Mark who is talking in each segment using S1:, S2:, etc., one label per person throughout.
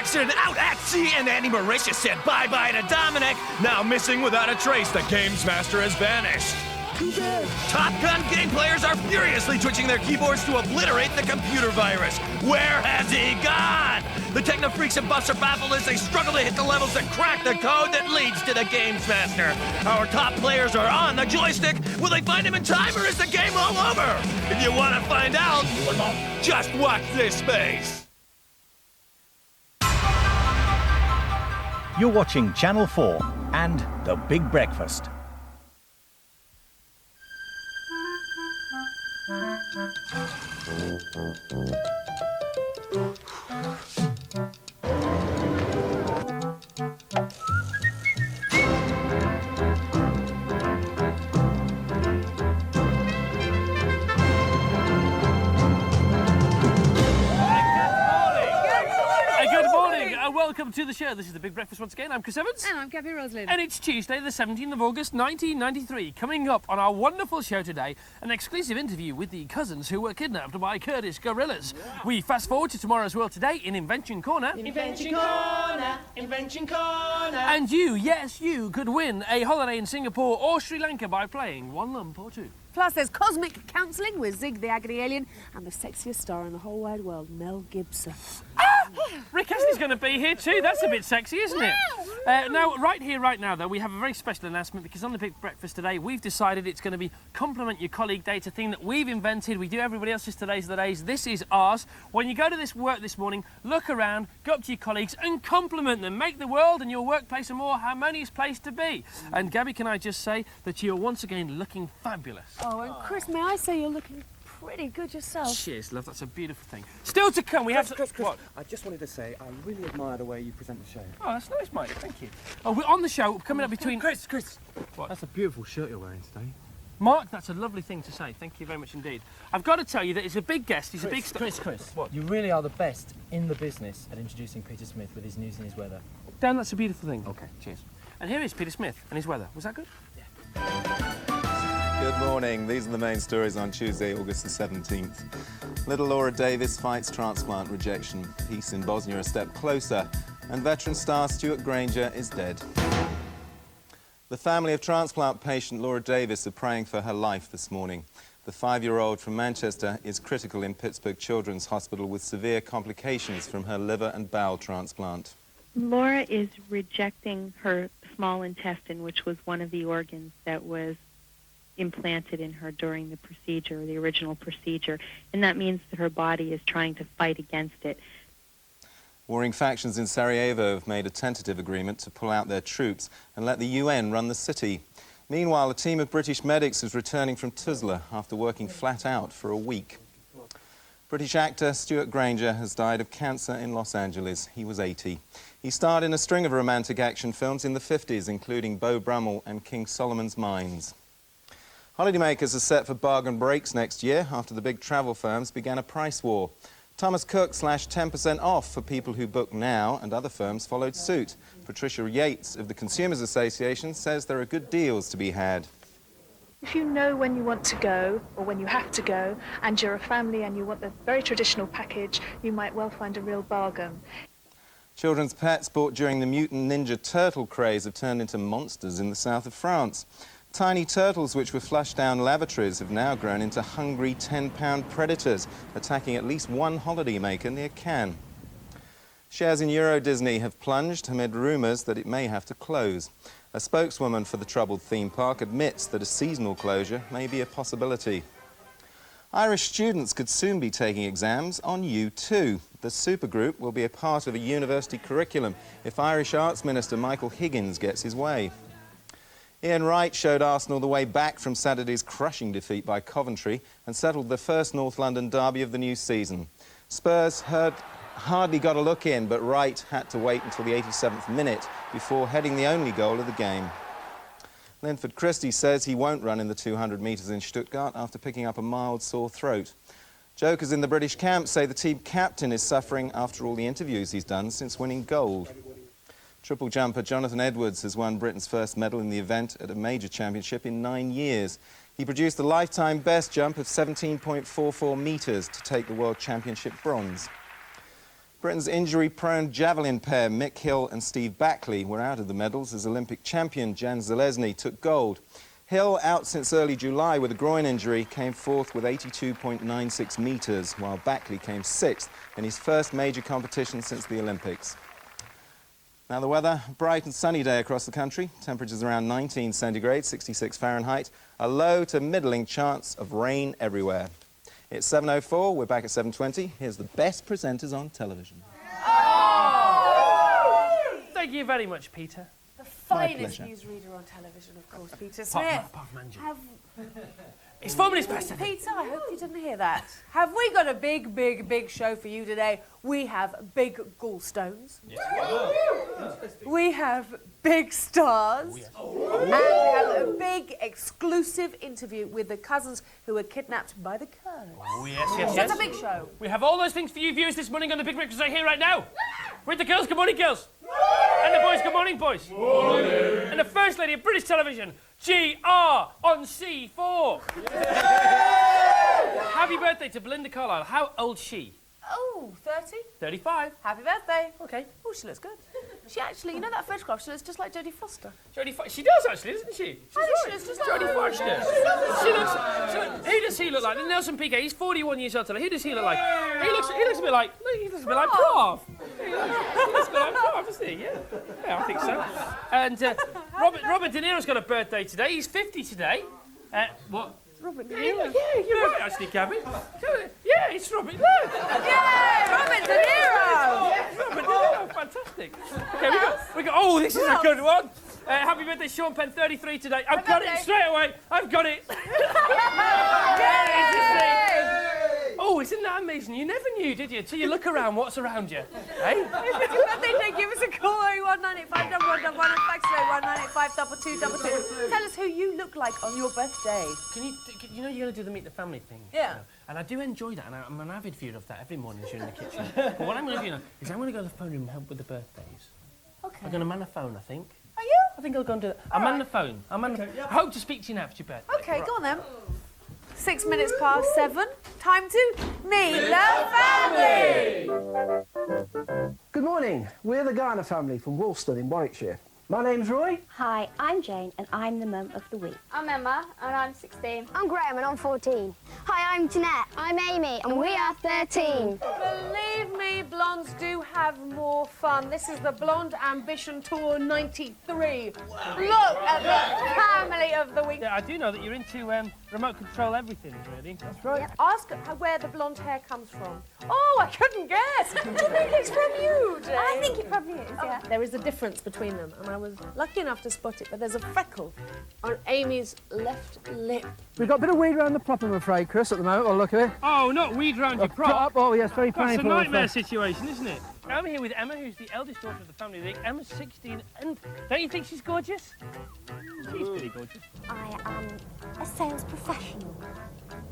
S1: action, out at sea, and Andy Mauritius said bye-bye to Dominic. Now missing without a trace, the Gamesmaster has vanished. Top Gun game players are furiously twitching their keyboards to obliterate the computer virus. Where has he gone? The techno freaks and buffs are baffled as they struggle to hit the levels that crack the code that leads to the Gamesmaster. Our top players are on the joystick. Will they find him in time, or is the game all over? If you want to find out, just watch this space.
S2: You're watching Channel 4 and The Big Breakfast.
S3: Welcome to the show. This is The Big Breakfast once again. I'm Chris Evans.
S4: And I'm Gaby Roslin.
S3: And it's Tuesday, the 17th of August, 1993. Coming up on our wonderful show today, an exclusive interview with the cousins who were kidnapped by Kurdish guerrillas. Wow. We fast forward to tomorrow's world today in Invention Corner.
S5: Invention Corner, Invention Corner.
S3: And you, yes, you could win a holiday in Singapore or Sri Lanka by playing one lump or two.
S4: Plus, there's cosmic counselling with Zig the Agony alien and the sexiest star in the whole wide world, Mel Gibson.
S3: Rick Astley's going to be here too. That's a bit sexy, isn't it? Now, right here, right now, though, we have a very special announcement because on The Big Breakfast today, we've decided it's going to be Compliment Your Colleague Day. It's a thing that we've invented. We do everybody else's today's the days. This is ours. When you go to this work this morning, look around, go up to your colleagues and compliment them. Make the world and your workplace a more harmonious place to be. And Gabby, can I just say that you're once again looking fabulous.
S4: Oh, and Chris, may I say you're looking pretty good yourself.
S3: Cheers, love. That's a beautiful thing. Still to come, we have...
S6: Chris,
S3: what?
S6: I just wanted to say I really admire the way you present the show.
S3: Oh, that's nice, mate. Thank you. Oh, we're on the show, coming up between...
S6: Chris!
S3: What?
S6: That's a beautiful shirt you're wearing today.
S3: Mark, that's a lovely thing to say. Thank you very much indeed. I've got to tell you that he's a big guest. He's a big star.
S6: Chris.
S3: What?
S6: You really are the best in the business at introducing Peter Smith with his news and his weather.
S3: Dan, that's a beautiful thing.
S6: Okay, cheers.
S3: And here is Peter Smith and his weather. Was that good?
S6: Yeah.
S7: Good morning. These are the main stories on Tuesday, August the 17th. Little Laura Davis fights transplant rejection. Peace in Bosnia a step closer. And veteran star Stuart Granger is dead. The family of transplant patient Laura Davis are praying for her life this morning. The 5-year-old from Manchester is critical in Pittsburgh Children's Hospital with severe complications from her liver and bowel transplant.
S8: Laura is rejecting her small intestine, which was one of the organs that was implanted in her during the procedure, the original procedure, and that means that her body is trying to fight against it.
S7: Warring factions in Sarajevo have made a tentative agreement to pull out their troops and let the UN run the city. Meanwhile, a team of British medics is returning from Tuzla after working flat out for a week. British actor Stuart Granger has died of cancer in Los Angeles. He was 80. He starred in a string of romantic action films in the 50s, including Beau Brummel and King Solomon's Mines. Holidaymakers are set for bargain breaks next year after the big travel firms began a price war. Thomas Cook slashed 10% off for people who book now, and other firms followed suit. Patricia Yates of the Consumers Association says there are good deals to be had.
S9: If you know when you want to go, or when you have to go, and you're a family and you want the very traditional package, you might well find a real bargain.
S7: Children's pets bought during the Mutant Ninja Turtle craze have turned into monsters in the south of France. Tiny turtles which were flushed down lavatories have now grown into hungry 10-pound predators, attacking at least one holidaymaker near Cannes. Shares in Euro Disney have plunged amid rumours that it may have to close. A spokeswoman for the troubled theme park admits that a seasonal closure may be a possibility. Irish students could soon be taking exams on U2. The supergroup will be a part of a university curriculum if Irish Arts Minister Michael Higgins gets his way. Ian Wright showed Arsenal the way back from Saturday's crushing defeat by Coventry and settled the first North London derby of the new season. Spurs hardly got a look in, but Wright had to wait until the 87th minute before heading the only goal of the game. Linford Christie says he won't run in the 200 metres in Stuttgart after picking up a mild sore throat. Jokers in the British camp say the team captain is suffering after all the interviews he's done since winning gold. Triple jumper Jonathan Edwards has won Britain's first medal in the event at a major championship in 9 years. He produced the lifetime best jump of 17.44 metres to take the World Championship bronze. Britain's injury-prone javelin pair, Mick Hill and Steve Backley, were out of the medals as Olympic champion Jan Zelezny took gold. Hill, out since early July with a groin injury, came fourth with 82.96 metres, while Backley came sixth in his first major competition since the Olympics. Now the weather, bright and sunny day across the country. Temperatures around 19 centigrade, 66 Fahrenheit. A low to middling chance of rain everywhere. It's 7:04, we're back at 7:20. Here's the best presenters on television.
S3: Oh! Thank you very much, Peter.
S4: The finest newsreader on television, of course, Peter Smith.
S3: Apart from Andrew. It's 4 minutes past 7.
S4: Peter, I hope you didn't hear that. Have we got a big show for you today? We have big gallstones. Yes. We have big stars. Yes. And we have a big exclusive interview with the cousins who were kidnapped by the Kurds.
S3: Oh, yes.
S4: That's a big show.
S3: We have all those things for you viewers this morning on the Big Breakfast right here, right now. With the girls, good morning, girls. And the boys, good morning, boys. Morning. And the First Lady of British Television, GR on C4. Happy birthday to Belinda Carlisle. How old's she?
S4: Oh, 30?
S3: 35.
S4: Happy birthday.
S3: Okay.
S4: Oh, she looks good. She actually, you know that photograph, she looks just like Jodie Foster.
S3: Jodie Foster. She does actually, doesn't she?
S4: I think she looks just like
S3: Jodie Foster. She looks. Who does he look like? Nelson Piquet. He's 41 years old today. Who does he look like? He looks a bit like. He looks a bit like Prof. He looks a bit like Prof, doesn't he? Yeah. Yeah, I think so. And Robert De Niro's got a birthday today. He's 50 today. What?
S4: Robert De Niro.
S3: Yeah, you're right, actually, Gabby. Yeah, it's Robert. Look.
S4: Yeah, Robert De Niro.
S3: Robert De Niro, fantastic. Okay, we got. Oh, this is a good one. Happy birthday, Sean Penn, 33 today. I've got it straight away. I've got it. Oh, isn't that amazing? You never knew, did you? Until you look around, what's around you? Hey?
S4: If your birthday day, give us a call, 01985 111 and fax away 1985 2222. Tell us who you look like on your birthday.
S3: You know you're going to do the Meet the Family thing?
S4: Yeah.
S3: You know? And I do enjoy that, and I'm an avid viewer of that every morning as you're in the kitchen. But what I'm going to do now is I'm going to go to the phone room and help with the birthdays.
S4: Okay.
S3: I'm going to man the phone, I think.
S4: Are you?
S3: I think I'll go and do that. I'll man the phone. I hope to speak to you now for your birthday.
S4: Okay, go on then. 6 minutes past 7. Time to meet the family.
S10: Good morning. We're the Garner family from Woolston in Warwickshire. My name's Roy.
S11: Hi, I'm Jane and I'm the mum of the week.
S12: I'm Emma and I'm 16.
S11: I'm Graham and I'm 14. Hi, I'm Jeanette. I'm Amy and we are 13.
S4: Believe me, blondes do have more fun. This is the Blonde Ambition Tour 93. Wow. Look at the family of the week.
S3: Yeah, I do know that you're into remote control everything, really.
S10: That's right.
S4: Yep. Ask where the blonde hair comes from. Oh, I couldn't guess. I think it's from you, Jane.
S11: I think it probably is, yeah.
S4: There is a difference between them, and I was lucky enough to spot it, but there's a freckle on Amy's left lip.
S10: We've got a bit of weed around the prop, I'm afraid, Chris, at the moment. I'll look at it.
S3: Oh, not weed round your prop.
S10: Oh, yes, very painful.
S3: That's a nightmare situation, isn't it? I'm here with Emma, who's the eldest daughter of the family. Emma's 16, and don't you think she's gorgeous? She's pretty gorgeous.
S11: I am a sales professional.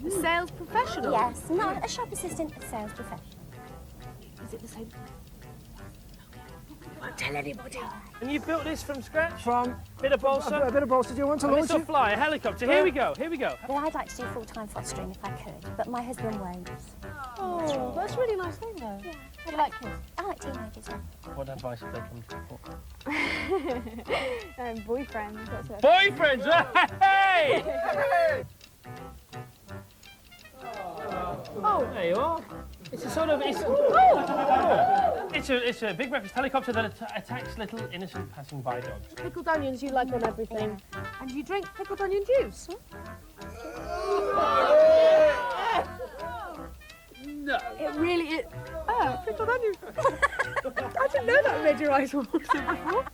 S4: A sales professional?
S11: Yes, not a shop assistant, a sales professional.
S4: Is it the same? Don't tell anybody.
S3: And you built this from scratch?
S10: From
S3: bit of balsa?
S10: A bit of balsa. Do you want to launch
S3: This will
S10: it?
S3: fly, a helicopter. Here we go, here we go.
S11: Well, I'd like to do full-time fostering if I could, but my husband won't.
S4: Oh, that's a really nice thing, though.
S11: Yeah.
S4: You like kids?
S11: I like teenagers, yeah.
S3: What advice have they come to you for?
S12: Boyfriends, that's it.
S3: Boyfriends! Hey!
S4: Oh,
S3: There you are. It's a sort of... It's a big breakfast helicopter that attacks little innocent passing by dogs.
S4: pickled onions you like on everything. And you drink pickled onion juice?
S3: No.
S4: It really is. Oh, pickled onion. I didn't know that made your eyes water before.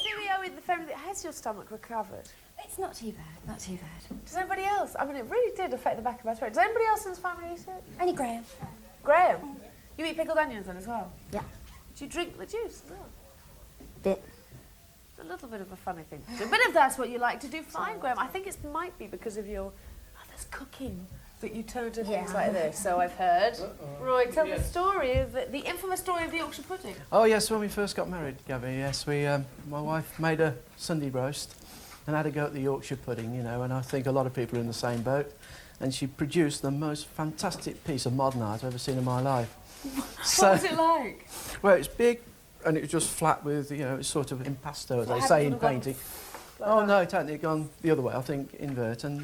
S4: Cheerio in the family. Has your stomach recovered?
S11: It's not too bad, not too bad.
S4: Does anybody else? I mean, it really did affect the back of my throat. Does anybody else in this family eat it?
S11: Only Graham.
S4: Graham, you eat pickled onions then as well?
S11: Yeah.
S4: Do you drink the juice? No.
S11: Bit.
S4: It's a little bit of a funny thing to do. But if that's what you like to do, fine, Graham. I think it might be because of your mother's cooking that you turn to things like this, so I've heard. Roy, tell the story of the infamous story of the Yorkshire pudding.
S13: Oh yes, when we first got married, Gabby, yes, my wife made a Sunday roast
S10: and had a go at the Yorkshire pudding, you know, and I think a lot of people are in the same boat. And she produced the most fantastic piece of modern art I've ever seen in my life.
S4: What was it like?
S10: Well, it's big, and it was just flat with, you know, it's sort of impasto, as they say in painting. Oh, no, it hadn't gone the other way, I think, invert. And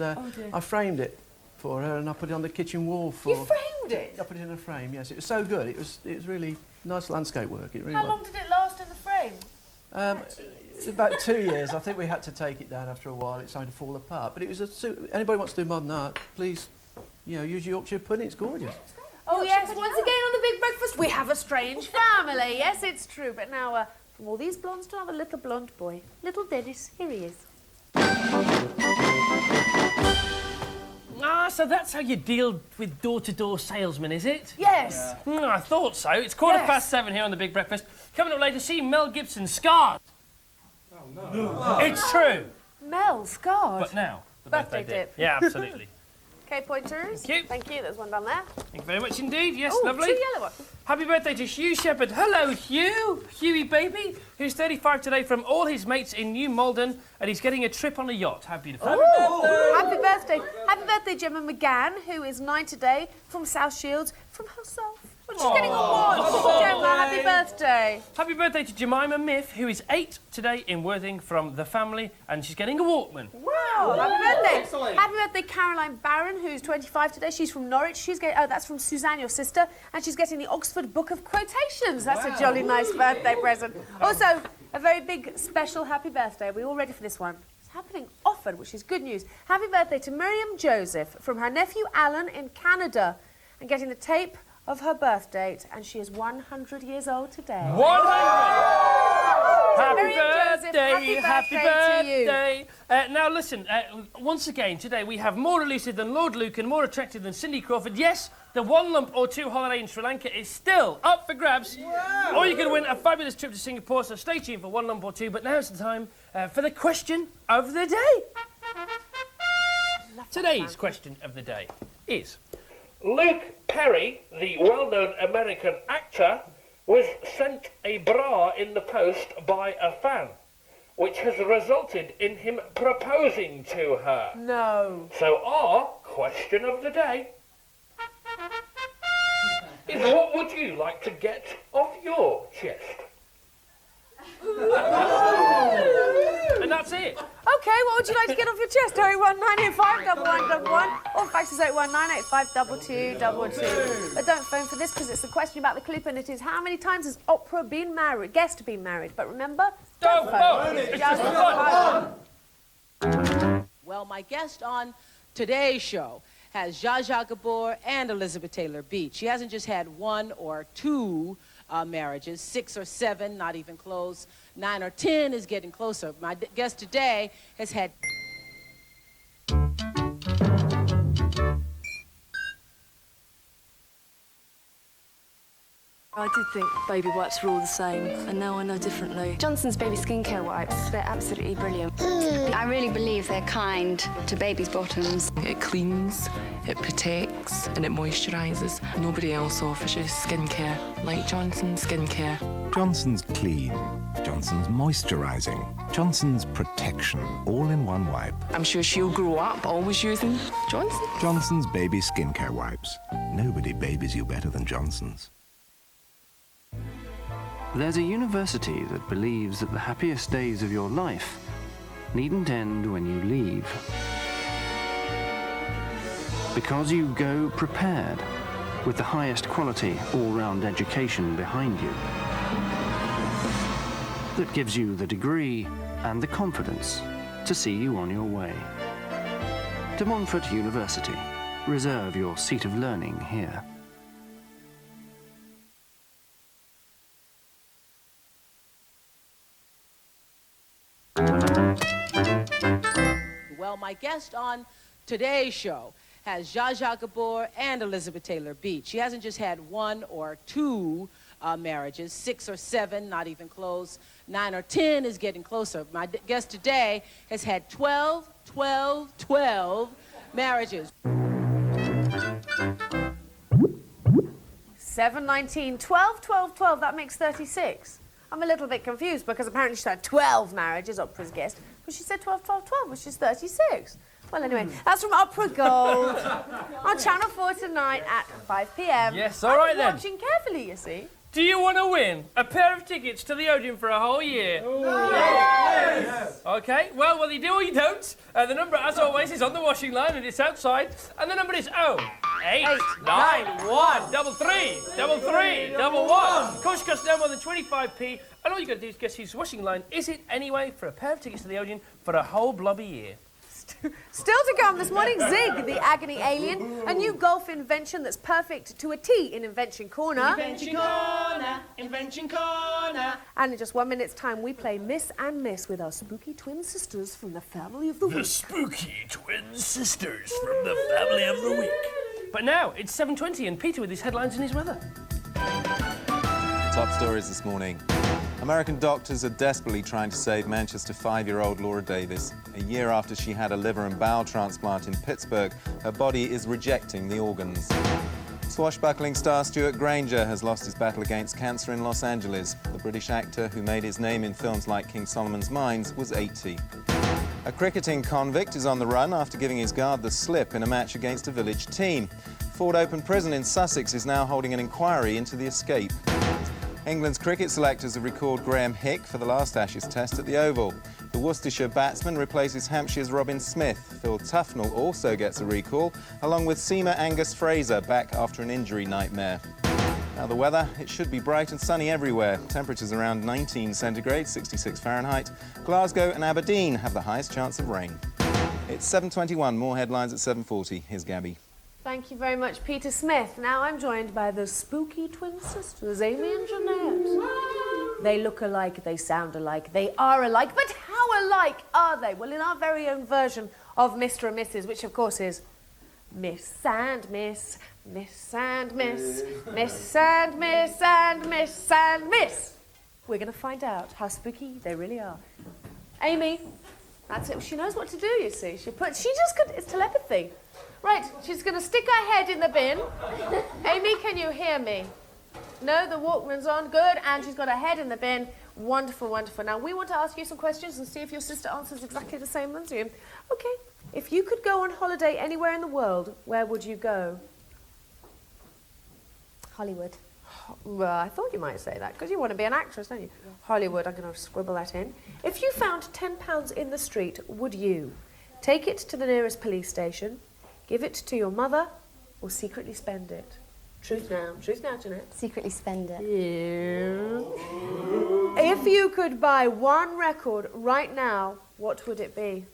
S10: I framed it for her, and I put it on the kitchen wall for...
S4: You framed it?
S10: I put it in a frame, yes. It was so good. It was really nice landscape work. It really
S4: How long did it last in the frame?
S10: About 2 years. I think we had to take it down after a while. It started to fall apart. But it was anybody wants to do modern art, please, you know, use Yorkshire pudding. It's gorgeous.
S4: Oh, yes, once again on the Big Breakfast, we have a strange family. Yes, it's true. But now, from all these blondes to have a little blonde boy. Little Dennis, here he is.
S3: Ah, so that's how you deal with door-to-door salesmen, is it?
S4: Yes.
S3: I thought so. It's 7:15 here on the Big Breakfast. Coming up later, see Mel Gibson's Scars. Oh, no. It's true.
S4: Mel, Scars.
S3: But now, the
S4: birthday dip.
S3: Yeah, absolutely.
S4: Okay, pointers.
S3: Thank you.
S4: Thank you. There's one down there.
S3: Thank you very much indeed. Yes,
S4: Ooh,
S3: lovely.
S4: 2 yellow ones.
S3: Happy birthday to Hugh Shepherd. Hello, Hugh. Hughie baby, who's 35 today from all his mates in New Malden, and he's getting a trip on a yacht. How beautiful.
S4: Happy birthday. Happy birthday. Happy birthday, Gemma McGann, who is 9 today, from South Shields, from herself. But she's getting a watch. Gemma, happy birthday.
S3: Happy birthday to Jemima Miff, who is 8 today in Worthing from the family, and she's getting a Walkman.
S4: Wow, happy birthday. Excellent. Happy birthday, Caroline Barron, who's 25 today. She's from Norwich. She's getting, that's from Suzanne, your sister, and she's getting the Oxford Book of Quotations. That's a jolly nice birthday present. Also, a very big, special happy birthday. Are we all ready for this one? It's happening often, which is good news. Happy birthday to Miriam Joseph from her nephew Alan in Canada, and getting the tape of her birth date, and she is 100 years old today.
S3: 100! Happy birthday! Now listen, once again today we have more elusive than Lord Luke and more attractive than Cindy Crawford. Yes, the 1 lump or 2 holiday in Sri Lanka is still up for grabs. Wow. Or you can win a fabulous trip to Singapore, so stay tuned for 1 lump or 2. But now's the time for the question of the day. Today's question of the day is... Luke Perry, the well-known American actor, was sent a bra in the post by a fan, which has resulted in him proposing to her.
S4: No.
S3: So our question of the day is, what would you like to get off your chest? And that's it.
S4: OK, what would you like to get off your chest? 08198511111 or fax is 019852222. But don't phone for this because it's a question about the clip, and it is how many times has Opera been married? Guest been married. But remember, don't phone.
S13: Well, my guest on today's show has Zsa Zsa Gabor and Elizabeth Taylor Beach. She hasn't just had 1 or 2 marriages, 6 or 7, not even close. 9 or 10 is getting closer. My guest today has had...
S14: I did think baby wipes were all the same, and now I know differently.
S11: Johnson's baby skincare wipes, they're absolutely brilliant. I really believe they're kind to babies' bottoms.
S14: It cleans, it protects, and it moisturises. Nobody else offers you skincare like Johnson's skincare.
S15: Johnson's Clean, Johnson's Moisturising, Johnson's Protection, all in one wipe.
S14: I'm sure she'll grow up always using Johnson.
S15: Johnson's Baby Skincare Wipes. Nobody babies you better than Johnson's.
S16: There's a university that believes that the happiest days of your life needn't end when you leave. Because you go prepared, with the highest quality all-round education behind you. That gives you the degree and the confidence to see you on your way. To Montfort University. Reserve your seat of learning here.
S13: Well, my guest on today's show has Zsa Zsa Gabor and Elizabeth Taylor Beach. She hasn't just had 1 or 2 marriages, 6 or 7, not even close. 9 or 10 is getting closer. My guest today has had 12 marriages.
S4: 7, 19, 12, 12, 12. That makes 36. I'm a little bit confused because apparently she's had 12 marriages, Opera's guest. Because she said 12, 12, 12, which is 36. Well, anyway, that's from Opera Gold on Channel 4 tonight at 5 p.m.
S3: Yes, all right then.
S4: I'm watching carefully, you see.
S3: Do you want to win a pair of tickets to the Odeon for a whole year?
S5: Yes!
S3: Okay, well, whether you do or you don't, the number, as always, is on the washing line and it's outside. And the number is 089133311. Of course, it costs no more than 25p. And all you got to do is guess whose washing line is it anyway for a pair of tickets to the Odeon for a whole blobby year.
S4: Still to come this morning, Zig, the Agony alien, a new golf invention that's perfect to a T in Invention Corner.
S5: Invention Corner, Invention Corner.
S4: And in just 1 minute's time, we play Miss and Miss with our spooky twin sisters from the family of the week.
S3: The spooky twin sisters from the family of the week. But now, it's 7:20 and Peter with his headlines and his weather.
S7: Top stories this morning. American doctors are desperately trying to save Manchester 5-year-old Laura Davis. A year after she had a liver and bowel transplant in Pittsburgh, her body is rejecting the organs. Swashbuckling star Stuart Granger has lost his battle against cancer in Los Angeles. The British actor, who made his name in films like King Solomon's Mines, was 80. A cricketing convict is on the run after giving his guard the slip in a match against a village team. Ford Open Prison in Sussex is now holding an inquiry into the escape. England's cricket selectors have recalled Graham Hick for the last Ashes test at the Oval. The Worcestershire batsman replaces Hampshire's Robin Smith. Phil Tufnell also gets a recall, along with seamer Angus Fraser back after an injury nightmare. Now the weather, it should be bright and sunny everywhere. Temperatures around 19 centigrade, 66 Fahrenheit. Glasgow and Aberdeen have the highest chance of rain. It's 7:21, more headlines at 7:40. Here's Gabby.
S4: Thank you very much, Peter Smith. Now I'm joined by the spooky twin sisters, Amy and Jeanette. They look alike, they sound alike, they are alike, but how alike are they? Well, in our very own version of Mr. and Mrs., which of course is Miss and Miss, Miss and Miss, Miss and Miss and Miss and Miss. We're going to find out how spooky they really are. Amy, that's it. She knows what to do, you see. It's telepathy. Right, she's going to stick her head in the bin. Amy, can you hear me? No, the Walkman's on. Good. And she's got her head in the bin. Wonderful, wonderful. Now, we want to ask you some questions and see if your sister answers exactly the same as you. Okay. If you could go on holiday anywhere in the world, where would you go?
S17: Hollywood.
S4: Well, I thought you might say that, because you want to be an actress, don't you? Yeah. Hollywood, I'm going to scribble that in. If you found £10 in the street, would you take it to the nearest police station, give it to your mother, or secretly spend it? Truth now, Jeanette.
S17: Secretly spend it.
S4: Yeah. If you could buy one record right now, what would it be?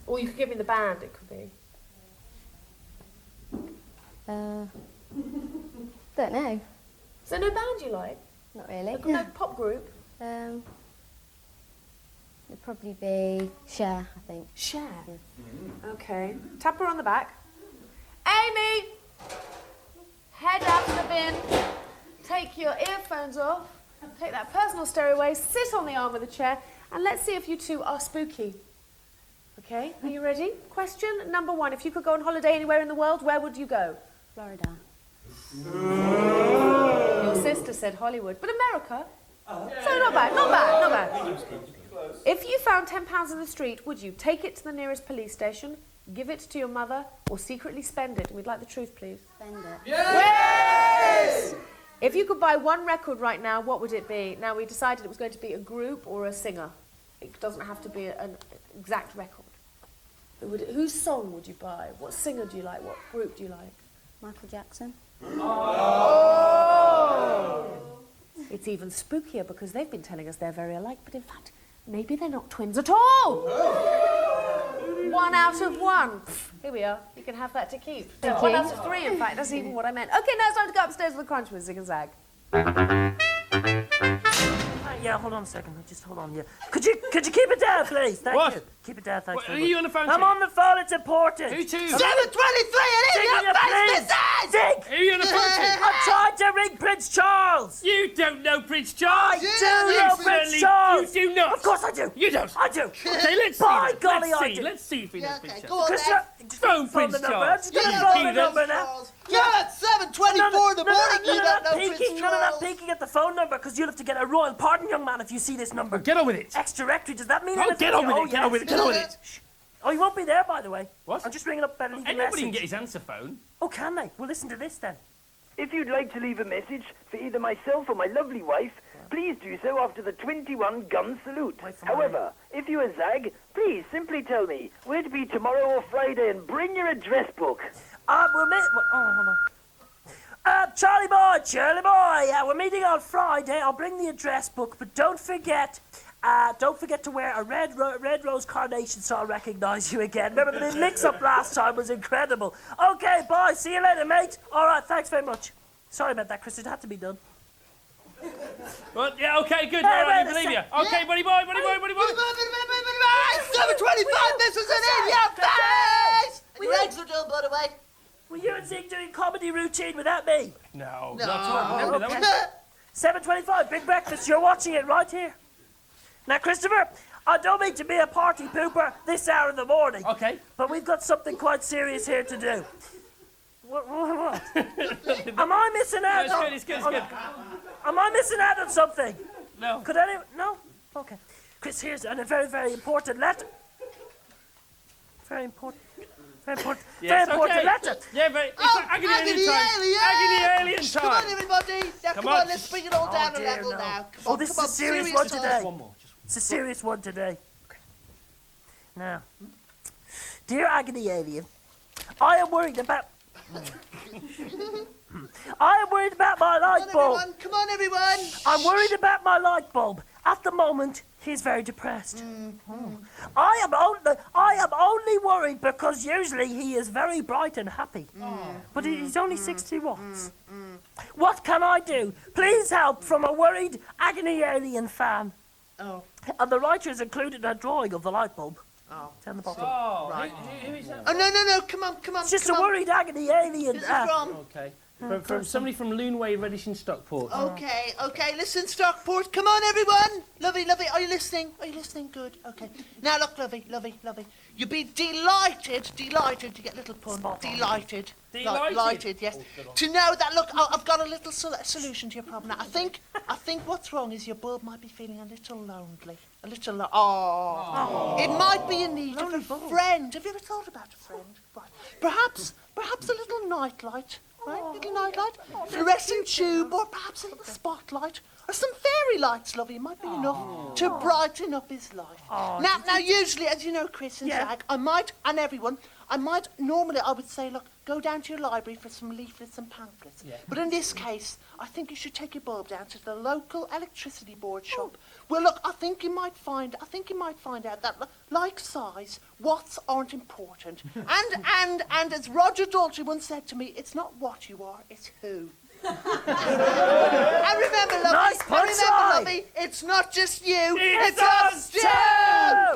S4: Or you could give me the band, it could be.
S17: Don't know.
S4: Is there no band you like?
S17: Not really.
S4: No pop group?
S17: It'd probably be Cher, I think.
S4: Cher? Yeah. Okay. Tap her on the back. Amy! Head out of the bin. Take your earphones off. Take that personal stereo away. Sit on the arm of the chair. And let's see if you two are spooky. Okay, are you ready? Question number 1. If you could go on holiday anywhere in the world, where would you go?
S17: Florida.
S4: Your sister said Hollywood, but America? So not bad. If you found £10 in the street, would you take it to the nearest police station, give it to your mother, or secretly spend it? And we'd like the truth, please.
S17: Spend it.
S4: Yes! If you could buy one record right now, what would it be? Now, we decided it was going to be a group or a singer. It doesn't have to be an exact record. Whose song would you buy? What singer do you like? What group do you like?
S17: Michael Jackson.
S4: Oh! It's even spookier because they've been telling us they're very alike, but in fact, maybe they're not twins at all. 1 out of 1. Here we are. You can have that to keep.
S17: Thank you.
S4: 1 out of 3, in fact. That's even what I meant. Okay, now it's time to go upstairs with the crunch with Zig and Zag.
S18: Yeah, hold on a second. Just hold on. Yeah. Could you keep it down, please? Thank you. Keep it down, thanks.
S3: What, are you on the phone?
S18: I'm on the phone. It's important.
S3: Who to?
S5: 7:23. It is your business.
S18: Zig.
S3: Who are you on the phone to?
S18: I'm trying to ring Prince Charles.
S3: You don't know Prince Charles.
S18: I do know Prince Charles.
S3: You do not.
S18: Of course I do.
S3: You don't.
S18: I do.
S3: Okay, let's see.
S18: By golly, I do.
S3: Let's see if he knows Prince
S5: Okay,
S3: Charles.
S5: go on then.
S3: Phone Prince Charles.
S18: I'm just going to phone the number now.
S5: Yeah, it's 7:24 in the morning. You don't know Prince Charles.
S18: None of that peeking at the phone number, because you'll have to get a royal pardon, young man, if you see this number.
S3: Get on with it.
S18: Extra rectory, does that mean
S3: Oh,
S18: anything?
S3: get on with it, get on with it, get on with it.
S18: Oh, you won't be there, by the way.
S3: What?
S18: I'm just ringing up about a legal
S3: Anybody can
S18: message.
S3: get his answer phone.
S18: Oh, can they? Well, listen to this then.
S19: If you'd like to leave a message for either myself or my lovely wife, please do so after the 21 gun salute. However, if you are Zag, please simply tell me where to be tomorrow or Friday and bring your address book.
S18: We'll meet... Oh, hold on. Charlie boy, we're meeting on Friday. I'll bring the address book, but don't forget to wear a red rose carnation so I'll recognise you again. Remember, the mix-up last time was incredible. Okay, bye. See you later, mate. All right, thanks very much. Sorry about that, Chris. It had to be done.
S3: Well, yeah, okay, good. All right, we believe you. Okay, buddy boy.
S5: 7:25, this is an in your face! And your eggs are done, by the way.
S18: Were you and Zig doing comedy routine without me?
S3: No.
S5: No.
S3: Not
S18: Okay. 7:25, big breakfast. You're watching it right here. Now, Christopher, I don't mean to be a party pooper this hour in the morning.
S3: Okay.
S18: But we've got something quite serious here to do. What? Am I missing out?
S3: No, it's good.
S18: Am I missing out on something?
S3: No.
S18: Could anyone? No? Okay. Chris, here's a very, very important letter. Very important.
S3: Yes,
S18: very important
S3: okay.
S18: letter.
S3: Yeah, but it's Agony Alien time. Agony Alien time.
S5: Come on, everybody. Now, come on, let's bring it all down a
S18: dear,
S5: level
S18: no.
S5: now. Come
S18: Oh,
S5: on,
S18: this
S5: come
S18: is
S5: on,
S18: a serious
S5: serious
S18: one
S5: talk.
S18: today.
S3: One more.
S18: It's a serious one today. Now, dear Agony Alien, I am worried about my light bulb.
S5: Come on, everyone.
S18: I'm worried about my light bulb. At the moment, he's very depressed. I am only worried because usually he is very bright and happy. But he's only 60 watts. What can I do? Please help from a worried Agony Alien fan.
S5: Oh.
S18: And the writer has included a drawing of the light bulb.
S5: Oh.
S18: Down the bottom.
S3: Oh,
S5: Right.
S3: who is that?
S5: Oh, no, come on.
S18: It's just
S5: come
S18: a
S5: on.
S18: worried Agony Alien.
S5: Who's it from?
S3: Okay. From somebody from Looney, Reddish and Stockport.
S5: Okay, listen, Stockport. Come on, everyone. Lovey, are you listening? Good, okay. Now, look, lovey. You'll be delighted to get a little pun. Delighted, yes. To know that, look, I've got a little solution to your problem. Now, I think what's wrong is your bulb might be feeling a little lonely. It might be in need of a friend. Have you ever thought about a friend? Right. Perhaps a little nightlight. Right, little nightlight, fluorescent tube, or perhaps a little spotlight, or some fairy lights, lovey. It might be enough to brighten up his life. Now, usually, as you know, Chris and Zag, I would say, look, go down to your library for some leaflets and pamphlets. Yeah. But in this case, I think you should take your bulb down to the local electricity board shop. Well, look, I think you might find out that, like size, watts aren't important. and as Roger Daltrey once said to me, it's not what you are, it's who. And remember, lovey, it's not just you, it's us too!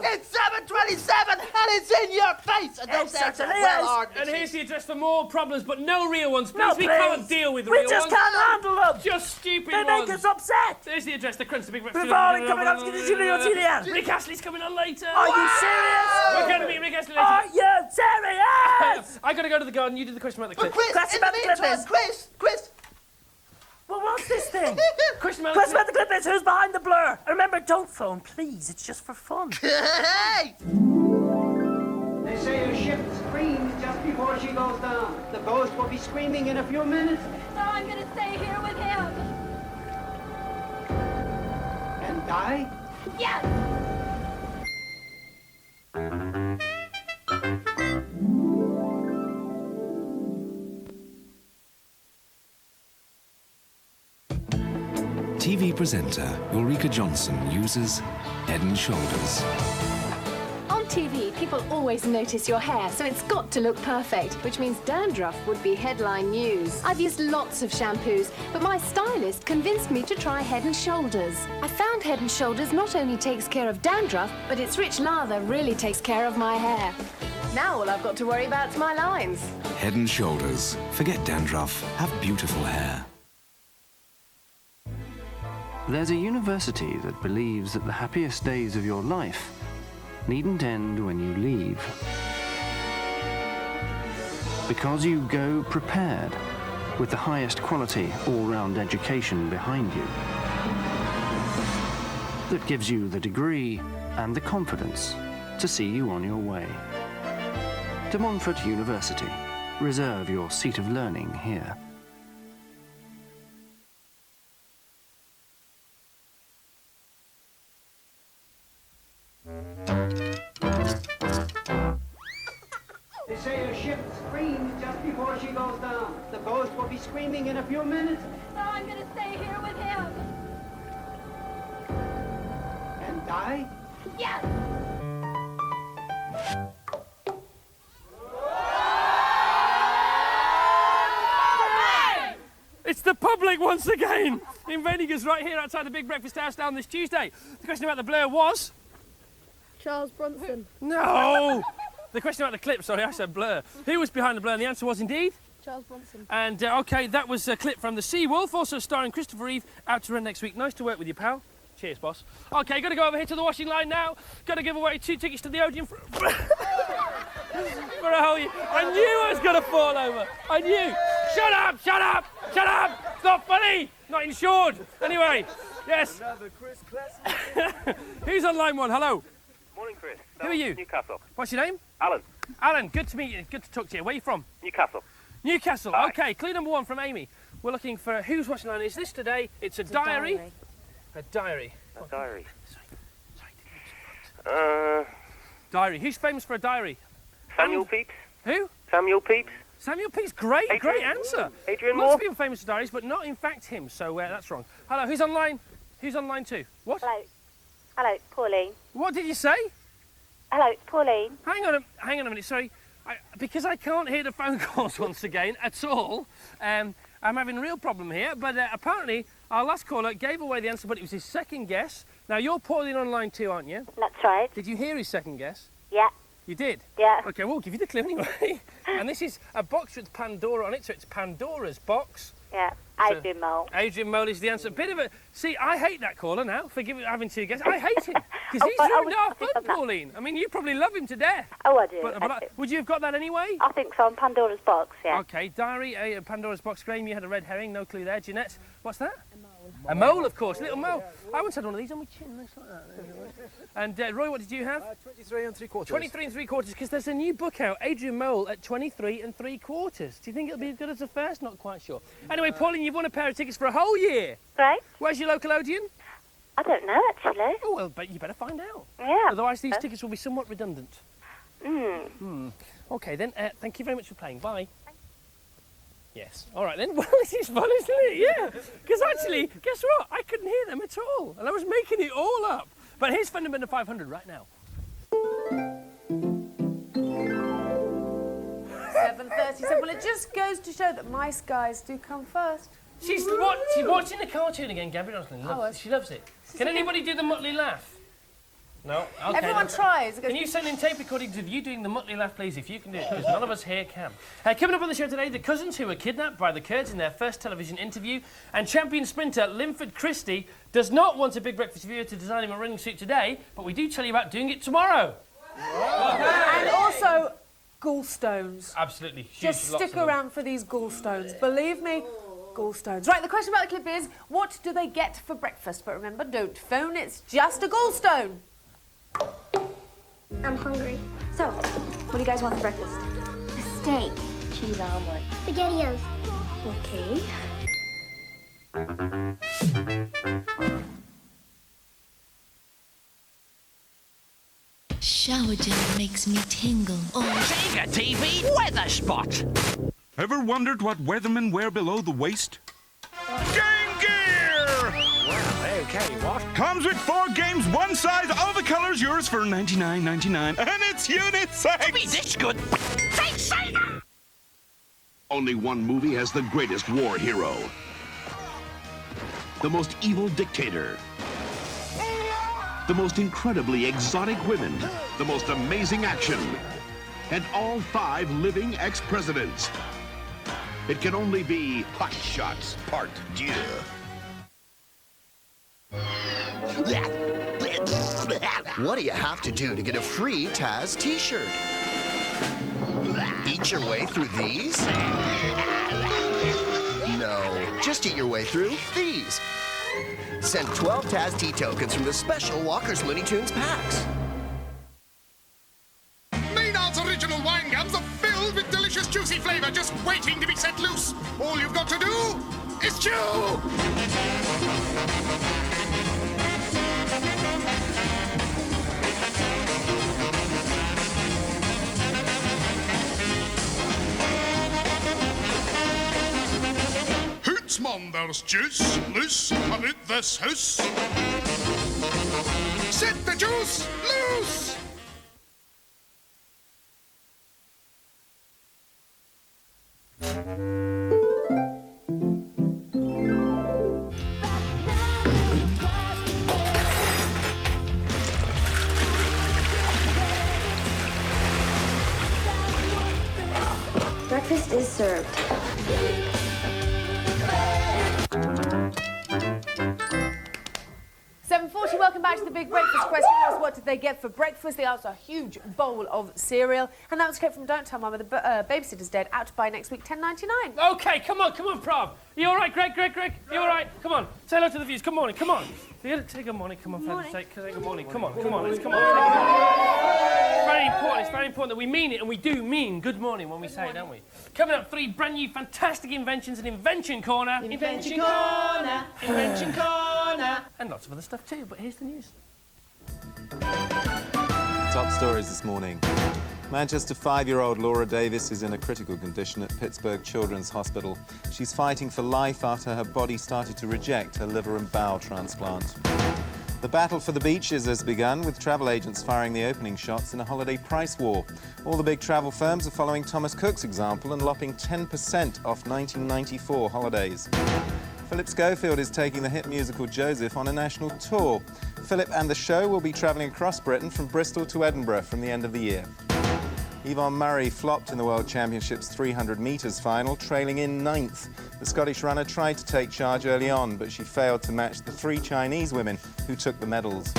S5: It's 7:27 and it's in your face! And those eggs are well hard.
S3: And here's the address for more problems, but no real ones. Please,
S18: No,
S3: we
S18: please.
S3: can't deal with real ones.
S18: We just can't handle them.
S3: Just stupid
S18: They
S3: ones.
S18: make us upset.
S3: There's the address, the Crunch, the Big Breakfast.
S18: We've already coming up to the Julia Otilia.
S3: Rick Astley's coming on later.
S18: Are you serious?
S3: We're going to meet Rick Astley later.
S18: Are you serious?
S3: I got to go to the garden. You do the question about the clip.
S5: Chris,
S18: Question
S5: in the
S18: about the
S5: meantime,
S18: clippers.
S5: Chris.
S18: Well, what's this thing?
S3: Question about
S18: Question about the clippers. Who's behind the blur? And remember, don't phone, please. It's just for fun.
S5: Hey!
S20: They say a ship screams just before she goes down. The ghost will be screaming in a few minutes.
S12: No, I'm gonna stay here with him.
S20: And die?
S12: Yes!
S15: TV presenter Ulrika Johnson uses Head and Shoulders.
S21: On TV, people always notice your hair, so it's got to look perfect, which means dandruff would be headline news. I've used lots of shampoos, but my stylist convinced me to try Head and Shoulders. I found Head and Shoulders not only takes care of dandruff, but its rich lather really takes care of my hair. Now all I've got to worry about is my lines.
S15: Head and Shoulders. Forget dandruff. Have beautiful hair.
S16: There's a university that believes that the happiest days of your life needn't end when you leave. Because you go prepared, with the highest quality all-round education behind you. That gives you the degree and the confidence to see you on your way. To Montfort University. Reserve your seat of learning here.
S20: They say a ship screams just before she goes down. The ghost will be screaming in a few minutes.
S12: No, I'm gonna stay here with him.
S20: And die?
S12: Yes!
S3: It's the public once again. Inventing us right here outside the Big Breakfast House down this Tuesday. The question about the blur was...
S17: Charles Bronson.
S3: No! The question about the clip, sorry, I said blur. Who was behind the blur? And the answer was indeed...
S17: Charles Bronson.
S3: And, OK, that was a clip from The Sea Wolf, also starring Christopher Reeve, out to run next week. Nice to work with you, pal. Cheers, boss. OK, got to go over here to the washing line now. Got to give away 2 tickets to the Odeon for a whole year. I knew I was going to fall over. I knew. Shut up, shut up, shut up. It's not funny. Not insured. Anyway, yes.
S1: Another Chris classic.
S3: Who's on line 1? Hello.
S1: Morning, Chris.
S3: Who are you?
S1: Newcastle.
S3: What's your name?
S1: Alan.
S3: Alan, good to meet you. Good to talk to you. Where are you from?
S1: Newcastle.
S3: Newcastle.
S1: Hi.
S3: OK, clue number 1 from Amy. We're looking for who's watching line. Is this today? It's a diary. A diary.
S1: A diary.
S3: Diary. Who's famous for a diary?
S1: Samuel Pepys.
S3: Who?
S1: Samuel Pepys.
S3: Samuel Pepys. Great, great answer.
S1: Adrian
S3: Lots
S1: Moore.
S3: of people famous for diaries, but not in fact him. So that's wrong. Hello. Who's on line? Who's on line 2? What?
S22: Hello. Hello, it's Pauline.
S3: What did you say?
S22: Hello, it's Pauline.
S3: Hang on a minute. Sorry. Because I can't hear the phone calls once again at all. I'm having a real problem here. But apparently our last caller gave away the answer, but it was his second guess. Now you're Pauline on line 2, aren't you?
S22: That's right.
S3: Did you hear his second guess?
S22: Yeah.
S3: You did?
S22: Yeah.
S3: OK, we'll give you the clue anyway. And this is a box with Pandora on it, so it's Pandora's box.
S22: Yeah.
S3: So,
S22: Adrian Mole.
S3: Adrian Mole is the answer. Bit of a... See, I hate that caller now for having 2 guesses. I hate him. Because he's ruined our fun, Pauline. I mean, you probably love him to death.
S22: Oh, I do.
S3: But would you have got that anyway?
S22: I think so, on Pandora's box, yeah.
S3: OK, diary, Pandora's box. Graham, you had a red herring, no clue there. Jeanette, what's that? A mole, of course, little mole. I once had one of these on my chin, nice like that. And Roy, what did you have?
S10: 23 3/4.
S3: 23 3/4, because there's a new book out, Adrian Mole at 23 3/4. Do you think it'll be as good as the first? Not quite sure. Anyway, Pauline, you've won a pair of tickets for a whole year.
S22: Great.
S3: Where's your local Odeon?
S22: I don't know, actually.
S3: Oh, well, but you better find out.
S22: Yeah.
S3: Otherwise, these tickets will be somewhat redundant.
S22: Hmm.
S3: OK, then, thank you very much for playing. Bye. Yes. All right, then. Well, this is fun, isn't it? Yeah. Because actually, guess what? I couldn't hear them at all. And I was making it all up. But here's Fundamental 500 right now.
S4: 7:37. Well, it just goes to show that mice guys do come first.
S3: She's watching the cartoon again, Gaby Roslin. She loves it. Can anybody do the Muttley laugh? No? Okay,
S4: Everyone tries.
S3: Can you send in tape recordings of you doing the Muttley laugh, please, if you can do it, because none of us here can. Coming up on the show today, the cousins who were kidnapped by the Kurds in their first television interview, and champion sprinter Linford Christie does not want a Big Breakfast viewer to design him a running suit today, but we do tell you about doing it tomorrow.
S4: And also, gallstones.
S3: Absolutely.
S4: Just stick around for these gallstones. Believe me, gallstones. Right, the question about the clip is, what do they get for breakfast? But remember, don't phone, it's just a gallstone.
S23: I'm hungry. So, what do you guys want for breakfast? A steak. Cheese omelet. SpaghettiOs. Okay.
S24: Shower gel makes me tingle.
S2: Sega TV weather spot.
S25: Ever wondered what weathermen wear below the waist? Game Gear!
S2: Well, okay, what?
S25: Comes with 4 games, one size, all the colors, yours for $99.99, and it's unisex!
S2: Be this good. Say Sega!
S26: Only one movie has the greatest war hero. The most evil dictator. The most incredibly exotic women. The most amazing action. And all 5 living ex-presidents. It can only be Hot Shots Part Deux.
S27: What do you have to do to get a free Taz t-shirt? Eat
S6: eat your way through these? No, just eat your way through these. Send 12 Taz Tea tokens from the special Walker's Looney Tunes packs.
S8: Maynard's original wine gums are filled with delicious juicy flavor just waiting to be set loose. All you've got to do is chew! Hootsman, there's juice loose about this house. Set the juice loose!
S23: Breakfast is served.
S4: Welcome back to the big breakfast question. Was what did they get for breakfast? The answer: a huge bowl of cereal. And that was kept from Don't Tell Mama, the babysitter's dead. Out to buy next week, $10.99.
S3: Okay, come on, Prav. You all right, Greg? You all right? Come on, say hello to the views. Good morning, come on. Say good morning, come on, for heaven's sake. Say good morning, come on, let's come on. It's very important that we mean it, and we do mean good morning when we say it, don't we? Coming up, 3 brand new fantastic inventions in Invention Corner.
S4: Invention Corner.
S3: Invention Corner. And lots of other stuff too, but here's the news.
S7: Top stories this morning. Manchester 5-year-old Laura Davis is in a critical condition at Pittsburgh Children's Hospital. She's fighting for life after her body started to reject her liver and bowel transplant. The battle for the beaches has begun, with travel agents firing the opening shots in a holiday price war. All the big travel firms are following Thomas Cook's example and lopping 10% off 1994 holidays. Philip Schofield is taking the hit musical Joseph on a national tour. Philip and the show will be travelling across Britain from Bristol to Edinburgh from the end of the year. Yvonne Murray flopped in the World Championships 300 metres final, trailing in 9th. The Scottish runner tried to take charge early on, but she failed to match the 3 Chinese women who took the medals.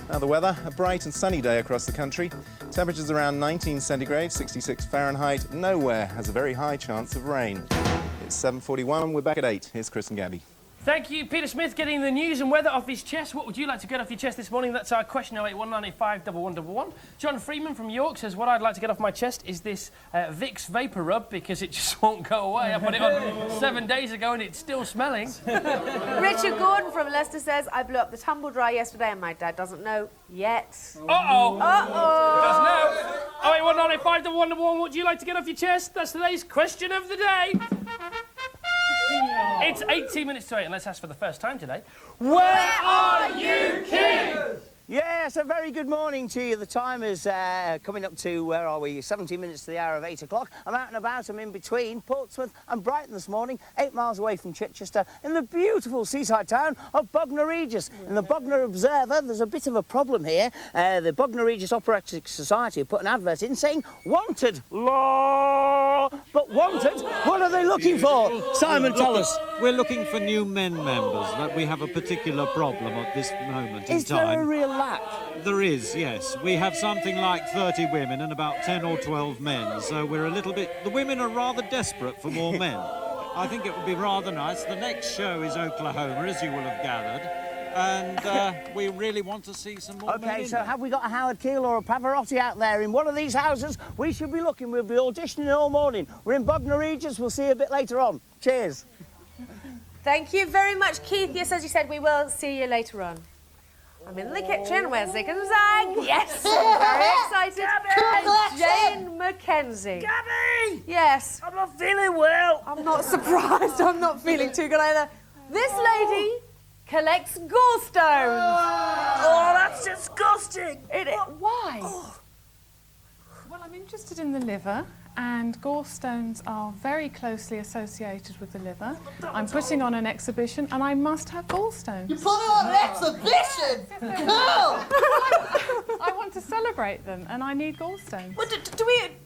S7: Now the weather, a bright and sunny day across the country. Temperatures around 19 centigrade, 66 Fahrenheit. Nowhere has a very high chance of rain. It's 7:41, we're back at 8. Here's Chris and Gabby.
S3: Thank you, Peter Smith, getting the news and weather off his chest. What would you like to get off your chest this morning? That's our question, 08198511111. John Freeman from York says, what I'd like to get off my chest is this Vicks Vapor Rub, because it just won't go away. I put it on 7 days ago and it's still smelling.
S4: Richard Gordon from Leicester says, I blew up the tumble dryer yesterday and my dad doesn't know yet.
S3: Uh-oh.
S4: Uh-oh.
S3: Doesn't know. 08198511111. What would you like to get off your chest? That's today's question of the day. It's 18 minutes to 8, and let's ask for the first time today. Where are you kids?
S9: Yes, a very good morning to you. The time is coming up to, where are we, 17 minutes to the hour of 8 o'clock. I'm out and about. I'm in between Portsmouth and Brighton this morning, 8 miles away from Chichester, in the beautiful seaside town of Bognor Regis. In the Bognor Observer, there's a bit of a problem here. The Bognor Regis Operatic Society have put an advert in saying, wanted, law, but wanted, what are they looking for? Simon, tell us.
S11: We're looking for new men members, that we have a particular problem at this moment in time.
S9: Is there a real lack?
S11: There is, yes. We have something like 30 women and about 10 or 12 men, so we're a little bit... The women are rather desperate for more men. I think it would be rather nice. The next show is Oklahoma, as you will have gathered, and we really want to see some more men.
S9: OK, so have we got a Howard Keel or a Pavarotti out there in one of these houses? We should be looking. We'll be auditioning all morning. We're in Bognor Regis. We'll see you a bit later on. Cheers.
S4: Thank you very much, Keith. Yes, as you said, we will see you later on. I'm in the kitchen where Zig and Zag. Yes, I'm very excited.
S18: Gabby!
S4: Jane Mackenzie.
S18: Gabby!
S4: Yes.
S18: I'm not feeling well.
S4: I'm not surprised. I'm not feeling too good either. This lady collects gallstones.
S18: Oh, that's disgusting.
S4: Why?
S18: Oh.
S13: Well, I'm interested in the liver, and gallstones are very closely associated with the liver. I'm putting on an exhibition, and I must have gallstones.
S5: You're putting on an exhibition? Cool!
S13: I want to celebrate them, and I need gallstones.
S4: Well,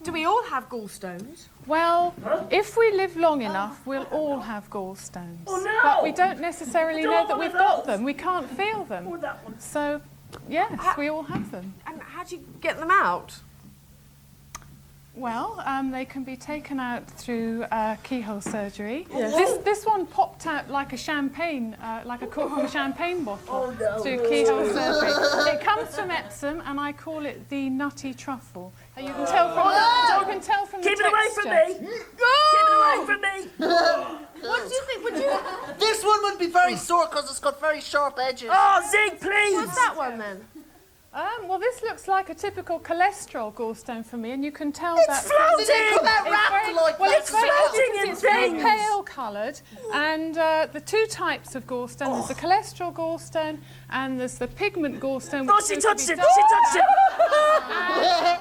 S4: do we all have gallstones?
S13: Well, if we live long enough, we'll all have gallstones.
S18: Oh, no!
S13: But we don't necessarily know that we've got them. We can't feel them.
S18: Oh, that one.
S13: So, yes, we all have them.
S4: And how do you get them out?
S13: Well, they can be taken out through keyhole surgery.
S18: Yes.
S13: This one popped out like a champagne, like a cork from a champagne bottle through keyhole surgery. It comes from Epsom, and I call it the nutty truffle. And you can tell from
S18: Keep
S13: the
S18: it away
S13: texture.
S18: from me! Keep it away from me!
S5: What do you think? Would you? This one would be very sore because it's got very sharp edges.
S18: Oh, Zig, please!
S4: What's that one then?
S13: Well, this looks like a typical cholesterol gallstone for me, and you can tell that...
S18: floating!
S5: Did they come out
S13: It's
S5: wrapped
S13: very-
S5: like
S13: well,
S5: that?
S13: it's very,
S18: floating in
S13: it's very
S18: things.
S13: pale coloured, and the two types of gallstone, there's the cholesterol gallstone and there's the pigment gallstone.
S18: Oh,
S13: which
S18: she
S13: is to
S18: touched
S13: be
S18: it!
S13: dark.
S18: She touched it!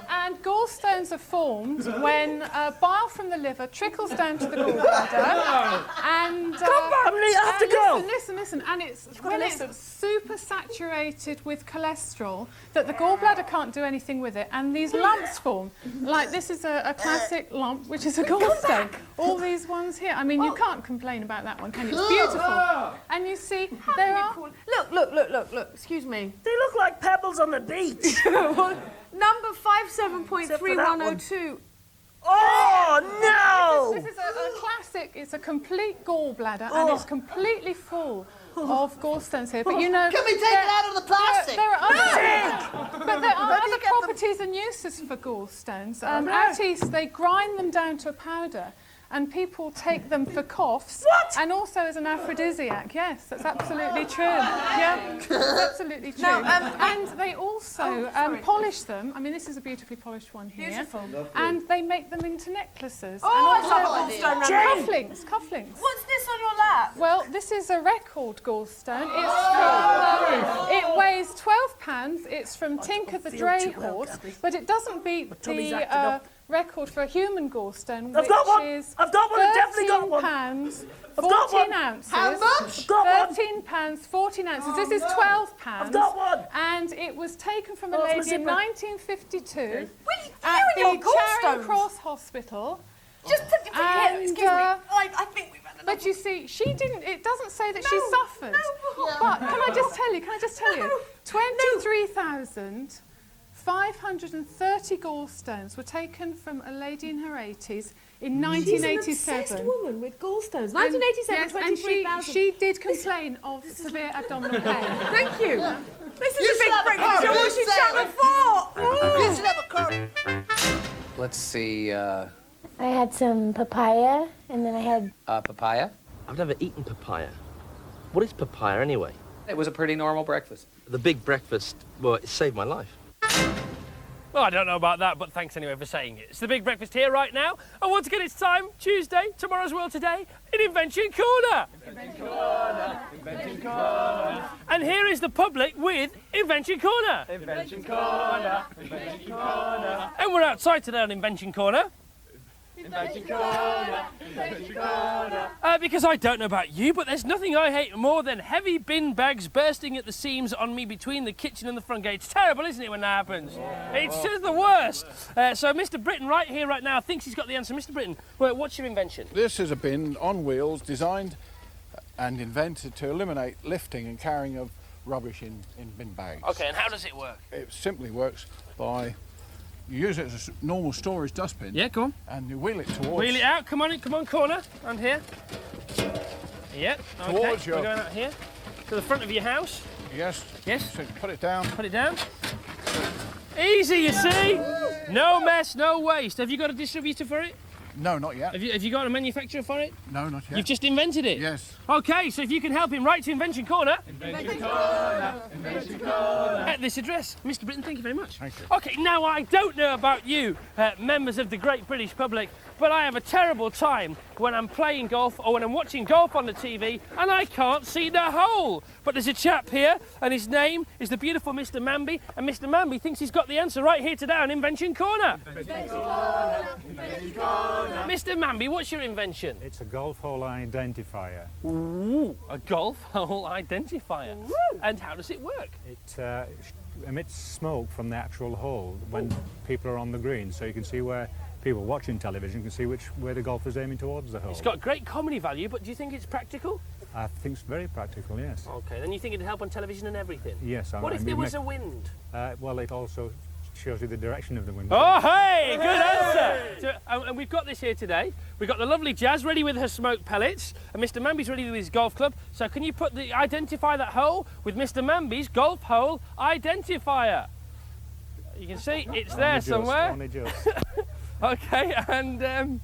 S13: And gallstones are formed when bile from the liver trickles down to the gallbladder, and
S18: Come on, I have to go.
S13: Listen, and it's when it's super saturated with cholesterol that the gallbladder can't do anything with it, and these lumps form. Like this is a classic lump, which is a gallstone. All these ones here. I mean, you can't complain about that one, can you? It's beautiful. And you see, there are.
S4: Look, excuse me.
S18: They look like pebbles on the beach.
S4: Number 57.3102.
S18: Oh, no!
S13: This is a classic, it's a complete gallbladder, and it's completely full of gallstones here. But you know...
S5: Can we take it out of the plastic?
S13: There are other properties and uses for gallstones. Out east, they grind them down to a powder, and people take them for coughs.
S18: What?
S13: And also as an aphrodisiac. Yes, that's absolutely true. Yeah, that's absolutely true. And they also polish them. I mean, this is a beautifully polished one here.
S4: Beautiful.
S13: And they make them into necklaces.
S4: Oh,
S13: and
S4: I love gallstone
S18: Jane.
S13: Cufflinks.
S4: What's this on your lap?
S13: Well, this is a record gallstone. It's from, it weighs 12 pounds. It's from Tinker the Dray Horse, but it doesn't beat the record for a human gallstone,
S18: I've got one.
S13: is
S18: I've got one. I've definitely got one.
S13: £13,
S18: I've got
S13: 14
S18: one.
S13: ounces.
S5: How much?
S18: I've got one.
S13: £13, 14 ounces. This is £12.
S18: I've got one.
S13: And it was taken from a
S18: Oh, it's my
S13: lady in
S18: zipper.
S13: 1952
S4: Will you
S13: at
S4: and your
S13: the Charing
S4: gallstones?
S13: Cross Hospital.
S4: Just excuse me. I think we've had enough.
S13: But you see, she didn't. It doesn't say that she suffered. But can I just tell you? 23,530 gallstones were taken from a lady in her 80s in 1987.
S4: She's an obsessed woman with gallstones.
S13: And-
S4: 1987,
S13: yes, and
S4: 23,000.
S13: she did complain of severe abdominal pain.
S4: Thank you. This is
S5: You
S4: a big
S5: should have a
S4: breakfast.
S5: card.
S4: You should shut the fort.
S5: You should have a card.
S14: Let's see,
S23: I had some papaya, and then I had...
S14: papaya.
S15: I've never eaten papaya. What is papaya anyway?
S14: It was a pretty normal breakfast.
S15: The big breakfast, well, it saved my life.
S3: Well, I don't know about that, but thanks anyway for saying it. It's the big breakfast here right now, and once again it's time, Tuesday, tomorrow's world today, in Invention Corner.
S16: Invention Corner.
S3: And here is the public with Invention Corner.
S16: Invention Corner. Invention Corner.
S3: And we're outside today on Invention Corner.
S16: Invention Corner. Invention Corner.
S3: Because I don't know about you, but there's nothing I hate more than heavy bin bags bursting at the seams on me between the kitchen and the front gate. It's terrible, isn't it, when that happens? It's just the worst. So Mr. Britton, right here, right now, thinks he's got the answer. Mr. Britton, well, what's your invention?
S19: This is a bin on wheels designed and invented to eliminate lifting and carrying of rubbish in bin bags.
S3: OK, and how does it work?
S19: It simply works by... You use it as a normal storage dustbin.
S3: Yeah, go on.
S19: And you wheel it towards...
S3: Wheel it out. Come on, corner. Around here. Yep. OK.
S19: Towards your...
S3: We're going out here. To the front of your house.
S19: Yes.
S3: Yes.
S19: So put it down.
S3: Put it down. Easy, you see. No mess, no waste. Have you got a distributor for it?
S19: No, not yet.
S3: Have you got a manufacturer for it?
S19: No, not yet.
S3: You've just invented it?
S19: Yes.
S3: OK, so if you can help him, write to Invention Corner.
S16: Invention Corner. Invention Corner.
S3: At this address. Mr. Britton, thank you very much.
S19: Thank you.
S3: OK, now I don't know about you, members of the great British public, but I have a terrible time when I'm playing golf or when I'm watching golf on the TV and I can't see the hole. But there's a chap here and his name is the beautiful Mr. Manby, and Mr. Manby thinks he's got the answer right here today on Invention Corner.
S16: Invention Corner. Invention Corner.
S3: Mr. Manby, what's your invention?
S20: It's a golf hole identifier.
S3: Ooh, a golf hole identifier. Woo. And how does it work?
S20: It emits smoke from the actual hole when people are on the green, so you can see where people watching television can see where the golfer's aiming towards the hole.
S3: It's got great comedy value, but do you think it's practical?
S20: I think it's very practical, yes.
S3: OK, then you think it'd help on television and everything?
S20: Yes.
S3: What if there was a wind?
S20: Well, it also shows you the direction of the wind.
S3: Oh, hey, good answer. And we've got this here today. We've got the lovely Jazz ready with her smoke pellets, and Mr. Mamby's ready with his golf club. So can you identify that hole with Mr. Mamby's golf hole identifier? You can see it's there somewhere.
S20: Only just.
S3: Okay, and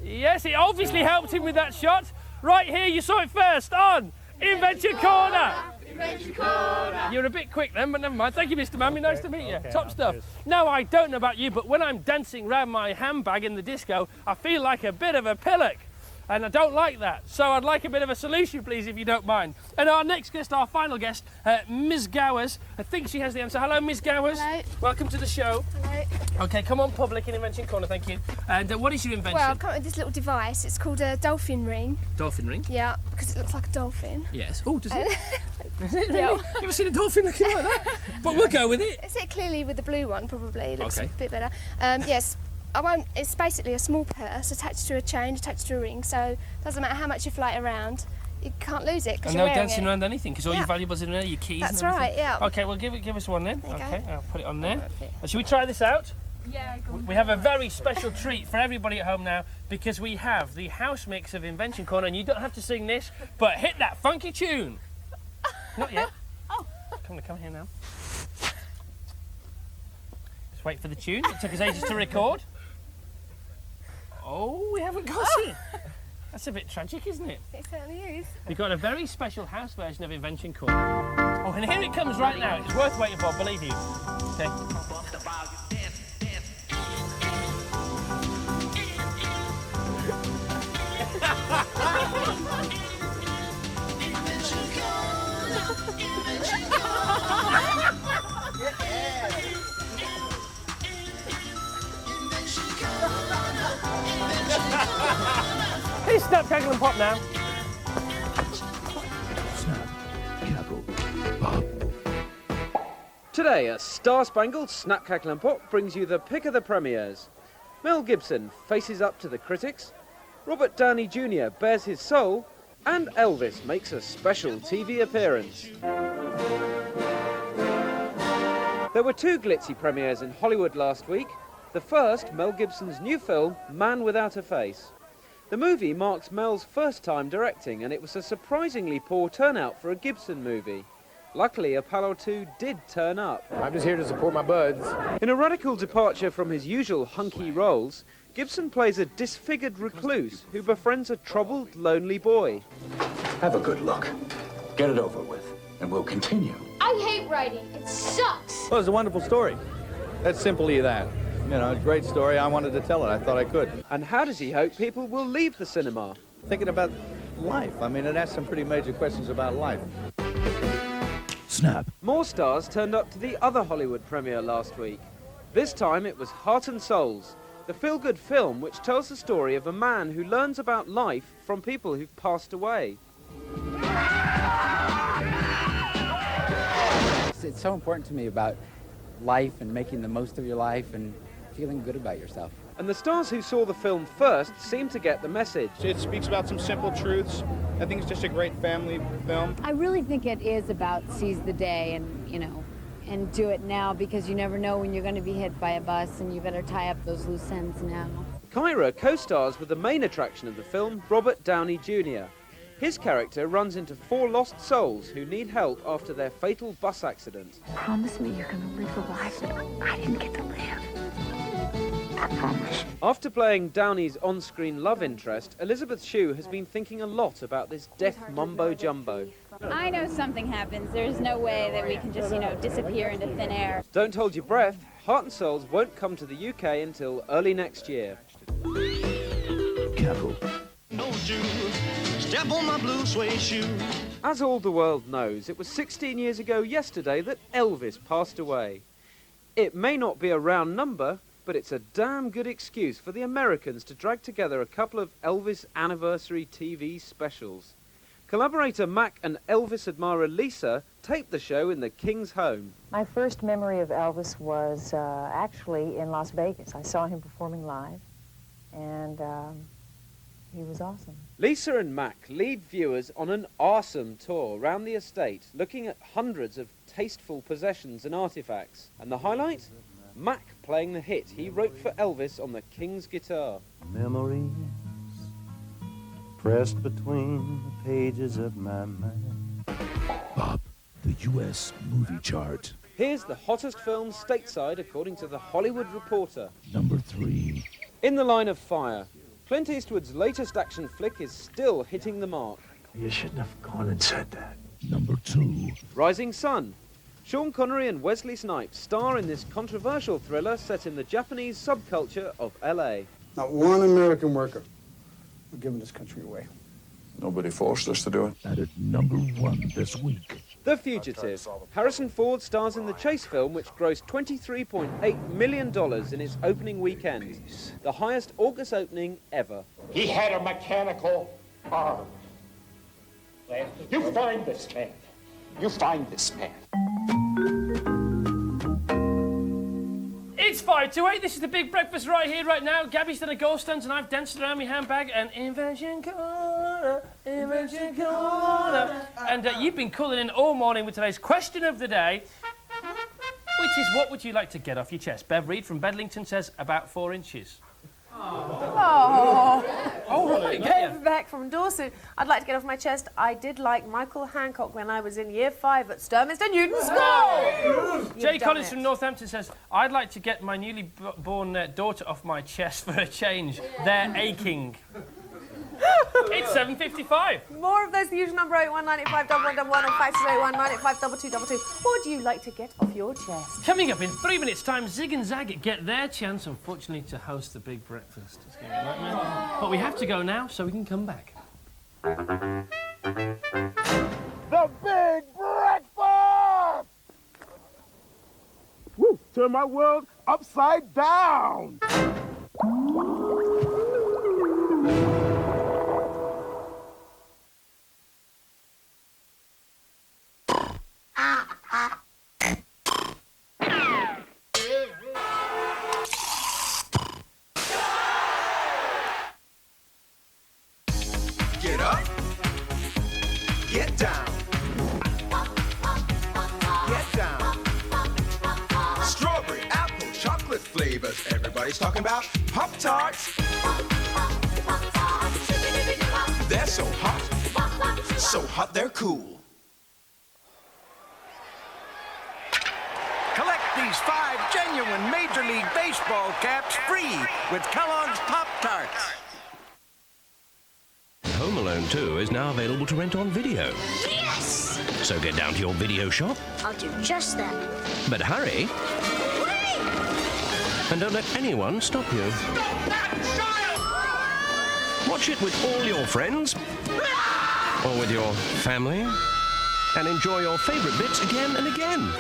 S3: yes, it obviously helped him with that shot. Right here, you saw it first on Invention Corner.
S16: Invention Corner.
S3: You're a bit quick then, but never mind. Thank you, Mr. Mamby. Nice to meet you.
S20: Okay,
S3: Top stuff.
S20: cheers.
S3: Now, I don't know about you, but when I'm dancing around my handbag in the disco, I feel like a bit of a pillock. And I don't like that. So I'd like a bit of a solution, please, if you don't mind. And our next guest, our final guest, Ms. Gowers. I think she has the answer. Hello, Ms. Gowers.
S1: Hello.
S3: Welcome to the show.
S1: Hello.
S3: Okay, come on, public in Invention Corner, thank you. And what is your invention?
S1: Well, I've come up with this little device. It's called a dolphin ring.
S3: Dolphin ring?
S1: Yeah, because it looks like a dolphin.
S3: Yes. Oh, does it? Is it
S1: Yeah.
S3: really? You ever seen a dolphin looking like that? But we'll go with it.
S1: Is it clearly with the blue one, probably? It looks
S3: Okay.
S1: a bit better. Yes. It's basically a small purse attached to a chain, attached to a ring, so it doesn't matter how much you fly it around, you can't lose it because
S3: And
S1: you're
S3: no
S1: wearing
S3: dancing
S1: it.
S3: around anything, because all your valuables are in there, your keys
S1: That's
S3: and everything.
S1: right, yeah.
S3: Okay, well, give us one then.
S1: There you
S3: Okay,
S1: go.
S3: I'll put it on there. Shall we try this out?
S1: Yeah, go on.
S3: We have a very special treat for everybody at home now, because we have the house mix of Invention Corner, and you don't have to sing this, but hit that funky tune. Not yet.
S1: Oh.
S3: Come here now. Just wait for the tune. It took us ages to record. Oh, we haven't got it. That's a bit tragic, isn't it?
S1: It certainly is.
S3: We've got a very special house version of Invention Corner. Oh, and here it comes right now. It's worth waiting for, believe you. Okay. Here's Snap, Crackle and Pop now.
S10: Today, a star-spangled Snap, Crackle and Pop brings you the pick of the premieres. Mel Gibson faces up to the critics, Robert Downey Jr. bears his soul, and Elvis makes a special TV appearance. There were two glitzy premieres in Hollywood last week. The first, Mel Gibson's new film, Man Without a Face. The movie marks Mel's first time directing, and it was a surprisingly poor turnout for a Gibson movie. Luckily, a pal or two did turn up.
S12: I'm just here to support my buds.
S10: In a radical departure from his usual hunky roles, Gibson plays a disfigured recluse who befriends a troubled, lonely boy.
S17: Have a good look. Get it over with, and we'll continue.
S23: I hate writing. It sucks.
S21: Well, it's a wonderful story. That's simply that. You know, a great story. I wanted to tell it. I thought I could.
S10: And how does he hope people will leave the cinema?
S21: Thinking about life. I mean, it asks some pretty major questions about life.
S10: Snap. More stars turned up to the other Hollywood premiere last week. This time it was Heart and Souls, the feel-good film which tells the story of a man who learns about life from people who've passed away.
S22: It's so important to me about life and making the most of your life and feeling good about yourself.
S10: And the stars who saw the film first seemed to get the message.
S21: It speaks about some simple truths. I think it's just a great family film.
S27: I really think it is about seize the day and do it now, because you never know when you're going to be hit by a bus, and you better tie up those loose ends now.
S10: Kyra co-stars with the main attraction of the film, Robert Downey Jr. His character runs into four lost souls who need help after their fatal bus accident.
S27: Promise me you're going to live a life that I didn't get to live.
S17: I promise.
S10: After playing Downey's on-screen love interest, Elizabeth Shue has been thinking a lot about this death mumbo-jumbo.
S27: I know something happens. There's no way that we can just, disappear into thin air.
S10: Don't hold your breath. Heart and Souls won't come to the UK until early next year.
S17: Careful.
S16: Don't you step on my blue suede shoe.
S10: As all the world knows, it was 16 years ago yesterday that Elvis passed away. It may not be a round number, but it's a damn good excuse for the Americans to drag together a couple of Elvis anniversary TV specials. Collaborator Mac and Elvis admirer Lisa taped the show in the King's home.
S28: My first memory of Elvis was actually in Las Vegas. I saw him performing live, and he was awesome.
S10: Lisa and Mac lead viewers on an awesome tour around the estate, looking at hundreds of tasteful possessions and artifacts. And the highlight? Mac playing the hit he wrote for Elvis on the King's guitar.
S2: Memories pressed between the pages of my mind.
S6: Bob, the U.S. movie chart.
S10: Here's the hottest film stateside according to the Hollywood Reporter.
S6: Number 3.
S10: In the Line of Fire, Clint Eastwood's latest action flick is still hitting the mark.
S6: You shouldn't have gone and said that. Number 2.
S10: Rising Sun. Sean Connery and Wesley Snipes star in this controversial thriller set in the Japanese subculture of LA.
S7: Not one American worker we're giving this country away.
S17: Nobody forced us to do it.
S6: That is number 1 this week.
S10: The Fugitive. Harrison Ford stars in the chase film, which grossed $23.8 million in its opening weekend. The highest August opening ever.
S8: He had a mechanical arm. You find this man. You find this man.
S3: It's 5 to 8. This is the big breakfast right here, right now. Gabby's done a Gallstones and I've danced around my handbag and Invention Corner, Invention Corner. And you've been calling in all morning with today's question of the day, which is, what would you like to get off your chest? Bev Reed from Bedlington says about 4 inches.
S4: Oh,
S3: right,
S4: Bev back from Dorset. I'd like to get off my chest. I did like Michael Hancock when I was in Year 5 at Sturminster Newton School.
S3: Jay Collins from Northampton says, I'd like to get my newly born daughter off my chest for a change. They're aching. It's 7:55.
S4: More of those, the usual number 819851111 or 5681 What would you like to get off your chest?
S3: Coming up in 3 minutes' time, Zig and Zag get their chance, unfortunately, to host the big breakfast. It's going to be a nightmare. But we have to go now so we can come back.
S8: The big breakfast! Woo! Turn my world upside down!
S12: Get up, get down, get down. Strawberry, apple, chocolate flavors. Everybody's talking about Pop-Tarts. They're so hot they're cool.
S24: Collect these 5 genuine Major League Baseball caps free with Kellogg's Pop-Tarts.
S25: Home Alone 2 is now available to rent on video.
S23: Yes!
S25: So get down to your video shop.
S23: I'll do just that.
S25: But hurry.
S23: Wait!
S25: And don't let anyone stop you.
S8: Stop that child!
S25: Watch it with all your friends. Or with your family. And enjoy your favourite bits again and again.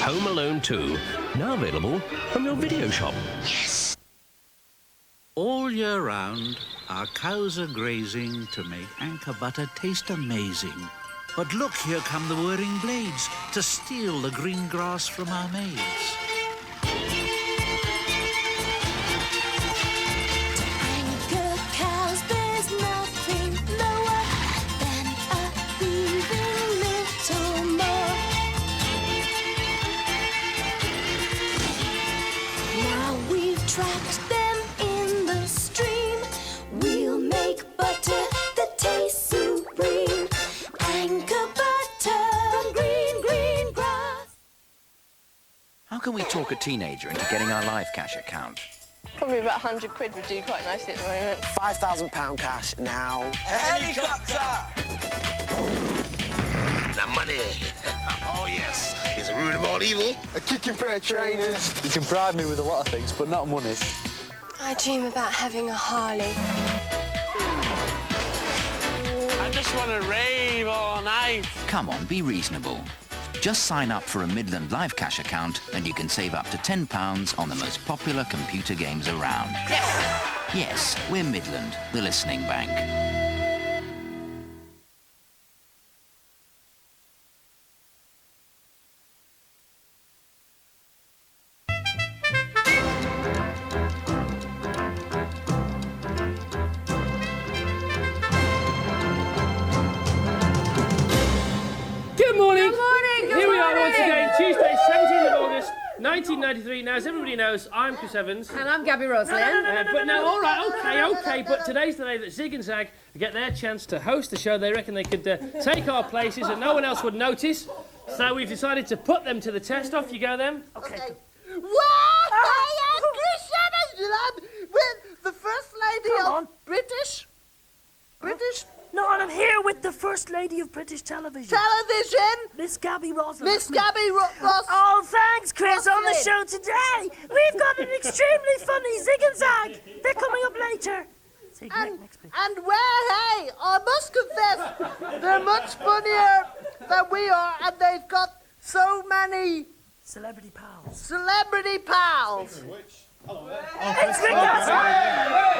S25: Home Alone 2. Now available from your video shop.
S23: Yes!
S26: All year round, our cows are grazing to make anchor butter taste amazing. But look, here come the whirring blades to steal the green grass from our maids.
S23: Anchor cows, there's nothing lower than a breathing little more. Now we've trapped them in the stream. We'll make butter that tastes supreme. Anchor butter from green grass.
S29: How can we talk a teenager into getting our live cash account?
S30: Probably about 100 quid would do quite nicely at the moment.
S31: £5,000 cash now.
S12: Helicopter!
S24: The money. Oh, yes. It's the root of all evil.
S31: A kicking pair of trainers.
S21: You can bribe me with a lot of things, but not money.
S23: I dream about having a Harley.
S24: I just want to rave all night.
S29: Come on, be reasonable. Just sign up for a Midland Live Cash account and you can save up to £10 on the most popular computer games around.
S25: Yes!
S29: Yes, we're Midland, the listening bank.
S3: Good morning.
S4: Good morning.
S3: Here we are are once again Tuesday, 17th of August, 1993. Now, as everybody knows, I'm Chris Evans.
S4: And I'm Gaby Roslin.
S3: But now, all right, okay, but today's the day that Zig and Zag get their chance to host the show. They reckon they could take our places and no one else would notice. So we've decided to put them to the test. Off you go, then.
S1: Okay. Well, I am Chris Evans with the First Lady of British?
S5: No, I'm here with the First Lady of British Television. Miss Gaby Roslin.
S1: Miss Gaby Roslin.
S5: Oh, thanks, Chris. On the show today, we've got an extremely funny Zig and Zag. They're coming up later.
S1: And well, hey, I must confess, they're much funnier than we are, and they've got so many...
S5: Celebrity pals.
S1: Celebrity pals.
S5: It's Rick Astley.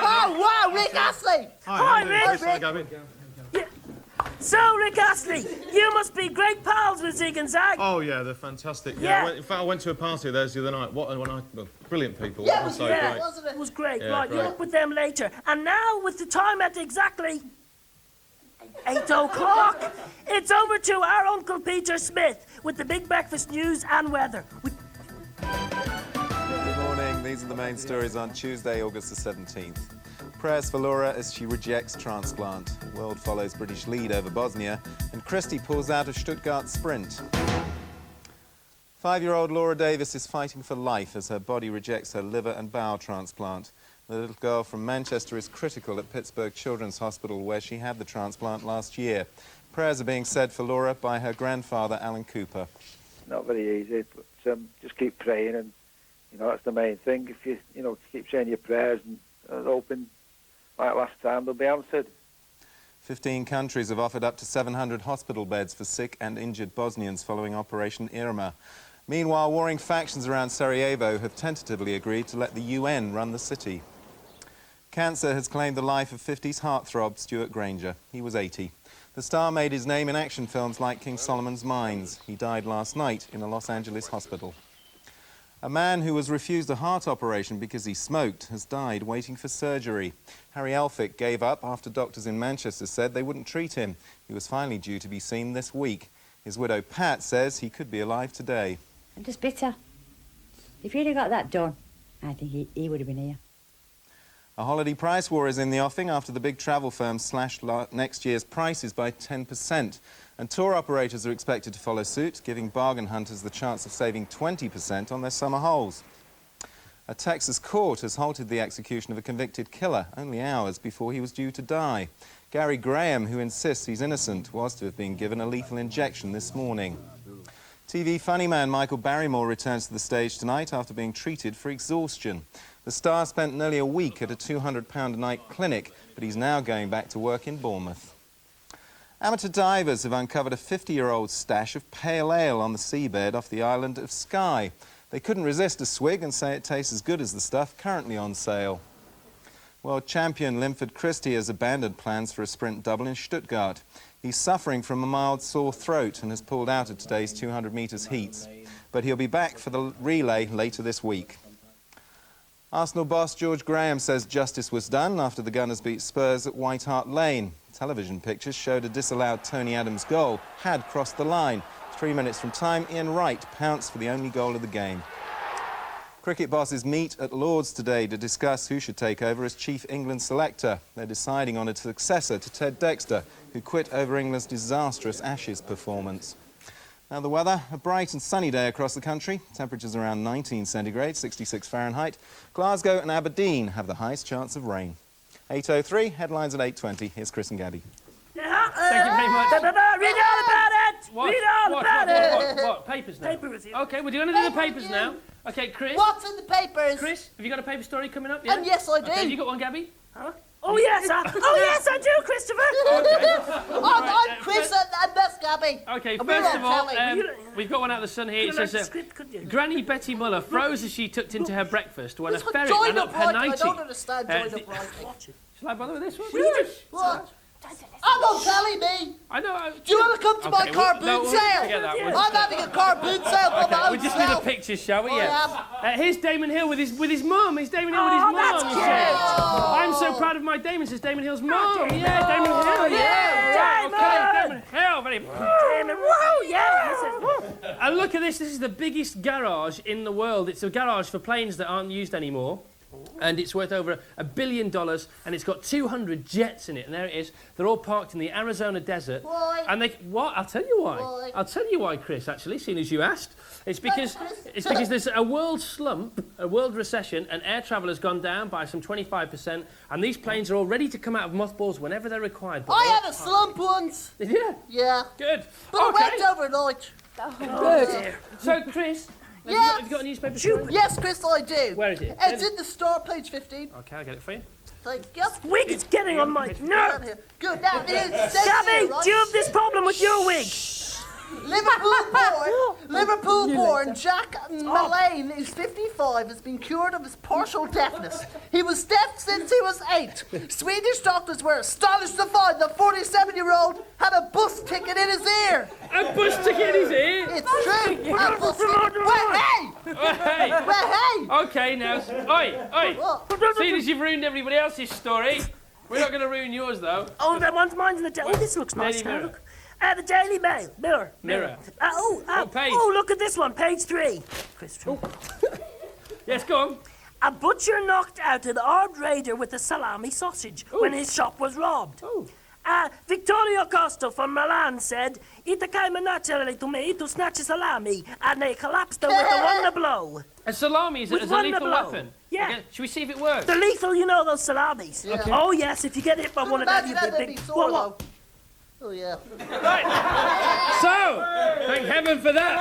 S1: Oh, wow, Rick Astley.
S5: Hi, Rick. So, Rick Astley, you must be great pals with Zig and Zag.
S9: Oh, yeah, they're fantastic.
S5: Yeah.
S9: In fact, I went to a party of theirs the other night. Well, brilliant people.
S1: Yeah, it was
S9: great.
S1: wasn't it?
S5: It was great.
S9: Yeah,
S5: right,
S9: great.
S5: you're up with them later. And now, with the time at exactly 8 o'clock, it's over to our Uncle Peter Smith with the big breakfast news and weather.
S11: Good morning. These are the main stories on Tuesday, August the 17th. Prayers for Laura as she rejects transplant. World follows British lead over Bosnia, and Christie pulls out of Stuttgart sprint. 5-year-old Laura Davis is fighting for life as her body rejects her liver and bowel transplant. The little girl from Manchester is critical at Pittsburgh Children's Hospital, where she had the transplant last year. Prayers are being said for Laura by her grandfather, Alan Cooper.
S13: Not very easy, but just keep praying, and that's the main thing. If you keep saying your prayers and hoping, like last time, they'll be answered.
S11: 15 countries have offered up to 700 hospital beds for sick and injured Bosnians following Operation Irma. Meanwhile, warring factions around Sarajevo have tentatively agreed to let the UN run the city. Cancer has claimed the life of 50s heartthrob Stuart Granger. He was 80. The star made his name in action films like King Solomon's Mines. He died last night in a Los Angeles hospital. A man who was refused a heart operation because he smoked has died waiting for surgery. Harry Elphick gave up after doctors in Manchester said they wouldn't treat him. He was finally due to be seen this week. His widow Pat says he could be alive today.
S14: I'm just bitter. If he'd have got that done, I think he would have been here.
S11: A holiday price war is in the offing after the big travel firms slashed next year's prices by 10%. And tour operators are expected to follow suit, giving bargain hunters the chance of saving 20% on their summer holes. A Texas court has halted the execution of a convicted killer only hours before he was due to die. Gary Graham, who insists he's innocent, was to have been given a lethal injection this morning. TV funny man Michael Barrymore returns to the stage tonight after being treated for exhaustion. The star spent nearly a week at a £200 a night clinic, but he's now going back to work in Bournemouth. Amateur divers have uncovered a 50-year-old stash of pale ale on the seabed off the island of Skye. They couldn't resist a swig and say it tastes as good as the stuff currently on sale. World champion Linford Christie has abandoned plans for a sprint double in Stuttgart. He's suffering from a mild sore throat and has pulled out of today's 200 metres heats. But he'll be back for the relay later this week. Arsenal boss George Graham says justice was done after the Gunners beat Spurs at White Hart Lane. Television pictures showed a disallowed Tony Adams goal had crossed the line. 3 minutes from time, Ian Wright pounced for the only goal of the game. Cricket bosses meet at Lord's today to discuss who should take over as Chief England selector. They're deciding on a successor to Ted Dexter, who quit over England's disastrous Ashes performance. Now the weather, a bright and sunny day across the country. Temperatures around 19 centigrade, 66 Fahrenheit. Glasgow and Aberdeen have the highest chance of rain. 8:03, headlines at 8:20. Here's Chris and Gaby.
S3: Thank you very much.
S5: Read all about it!
S3: What?
S5: Read all about it!
S3: What? Papers now?
S5: Paper with you.
S3: OK, we're going to do the papers now. OK, Chris.
S1: What's in the papers?
S3: Chris, have you got a paper story coming up? Yeah?
S1: Yes, I do.
S3: OK, you got one, Gaby? Huh?
S5: Oh, yes, I do, Christopher!
S1: I'm Chris and that's Gaby.
S3: OK, first of all, we've got one out of the sun here. It says, Granny Betty Muller froze as she tucked into her breakfast when a ferret ran up her nightie.
S1: I don't understand joined up writing.
S3: Shall I bother with this one?
S1: What? I'm on telly, me.
S3: I know.
S1: Do you want to come to my car boot sale? I'm having a car boot sale for my own
S3: we'll just do the pictures, shall we? Yeah. Here's Damon Hill with his mum. Here's Damon Hill with his mum.
S5: That's cute.
S3: I'm so proud of my Damon. Says Damon Hill's mum. Yeah, Damon Hill.
S5: Yeah,
S3: Okay, Damon Hill. Very.
S5: Damon, whoa, yeah.
S3: A And look at this. This is the biggest garage in the world. It's a garage for planes that aren't used anymore. And it's worth over $1 billion, and it's got 200 jets in it. And there it is. They're all parked in the Arizona desert.
S1: Why?
S3: And they what? I'll tell you why.
S1: Why?
S3: I'll tell you why, Chris. Actually, seeing as you asked, it's because there's a world slump, a world recession, and air travel has gone down by some 25%. And these planes are all ready to come out of mothballs whenever they're required.
S1: I had a slump once.
S3: Did you?
S1: Yeah.
S3: Good.
S1: But it went overnight.
S3: Good. So, Chris.
S1: Yeah.
S3: Have you got a newspaper story?
S1: Yes, Chris, I do.
S3: Where is it?
S1: It's in the store, page 15.
S3: Okay, I'll get it for you.
S1: Thank you.
S5: Wig is getting on my nerves.
S1: Good, now here's
S5: Gabby, do you have this problem with your wig?
S1: Liverpool-born Jack Mullane is 55, has been cured of his partial deafness. He was deaf since he was 8. Swedish doctors were astonished to find the 47-year-old had a bus ticket in his ear.
S3: A bus ticket in his ear?
S1: It's true. A bus ticket. Well, hey!
S3: Hey!
S1: Well, hey!
S3: Okay, now. Oi! Seeing as you've ruined everybody else's story, we're not going to ruin yours, though.
S5: Oh, that one's mine's in the... Oh, this looks nice.
S3: Daily Mirror.
S5: Look. The Daily Mail. Mirror.
S3: What page?
S5: Oh, look at this one, page 3. Chris.
S3: Yes, go on.
S5: A butcher knocked out an armed raider with a salami sausage when his shop was robbed. Vittorio Costa from Milan said, "It came naturally to me to snatch a salami, and they collapsed with one blow."
S3: A salami is a lethal weapon.
S5: Yeah.
S3: Okay, should we see if it works?
S5: They're lethal, you know, those salamis.
S3: Yeah. Okay.
S5: Oh, yes, if you get hit by one of them, you'd be big. Whoa.
S1: Oh, yeah.
S3: Right. So, thank heaven for that.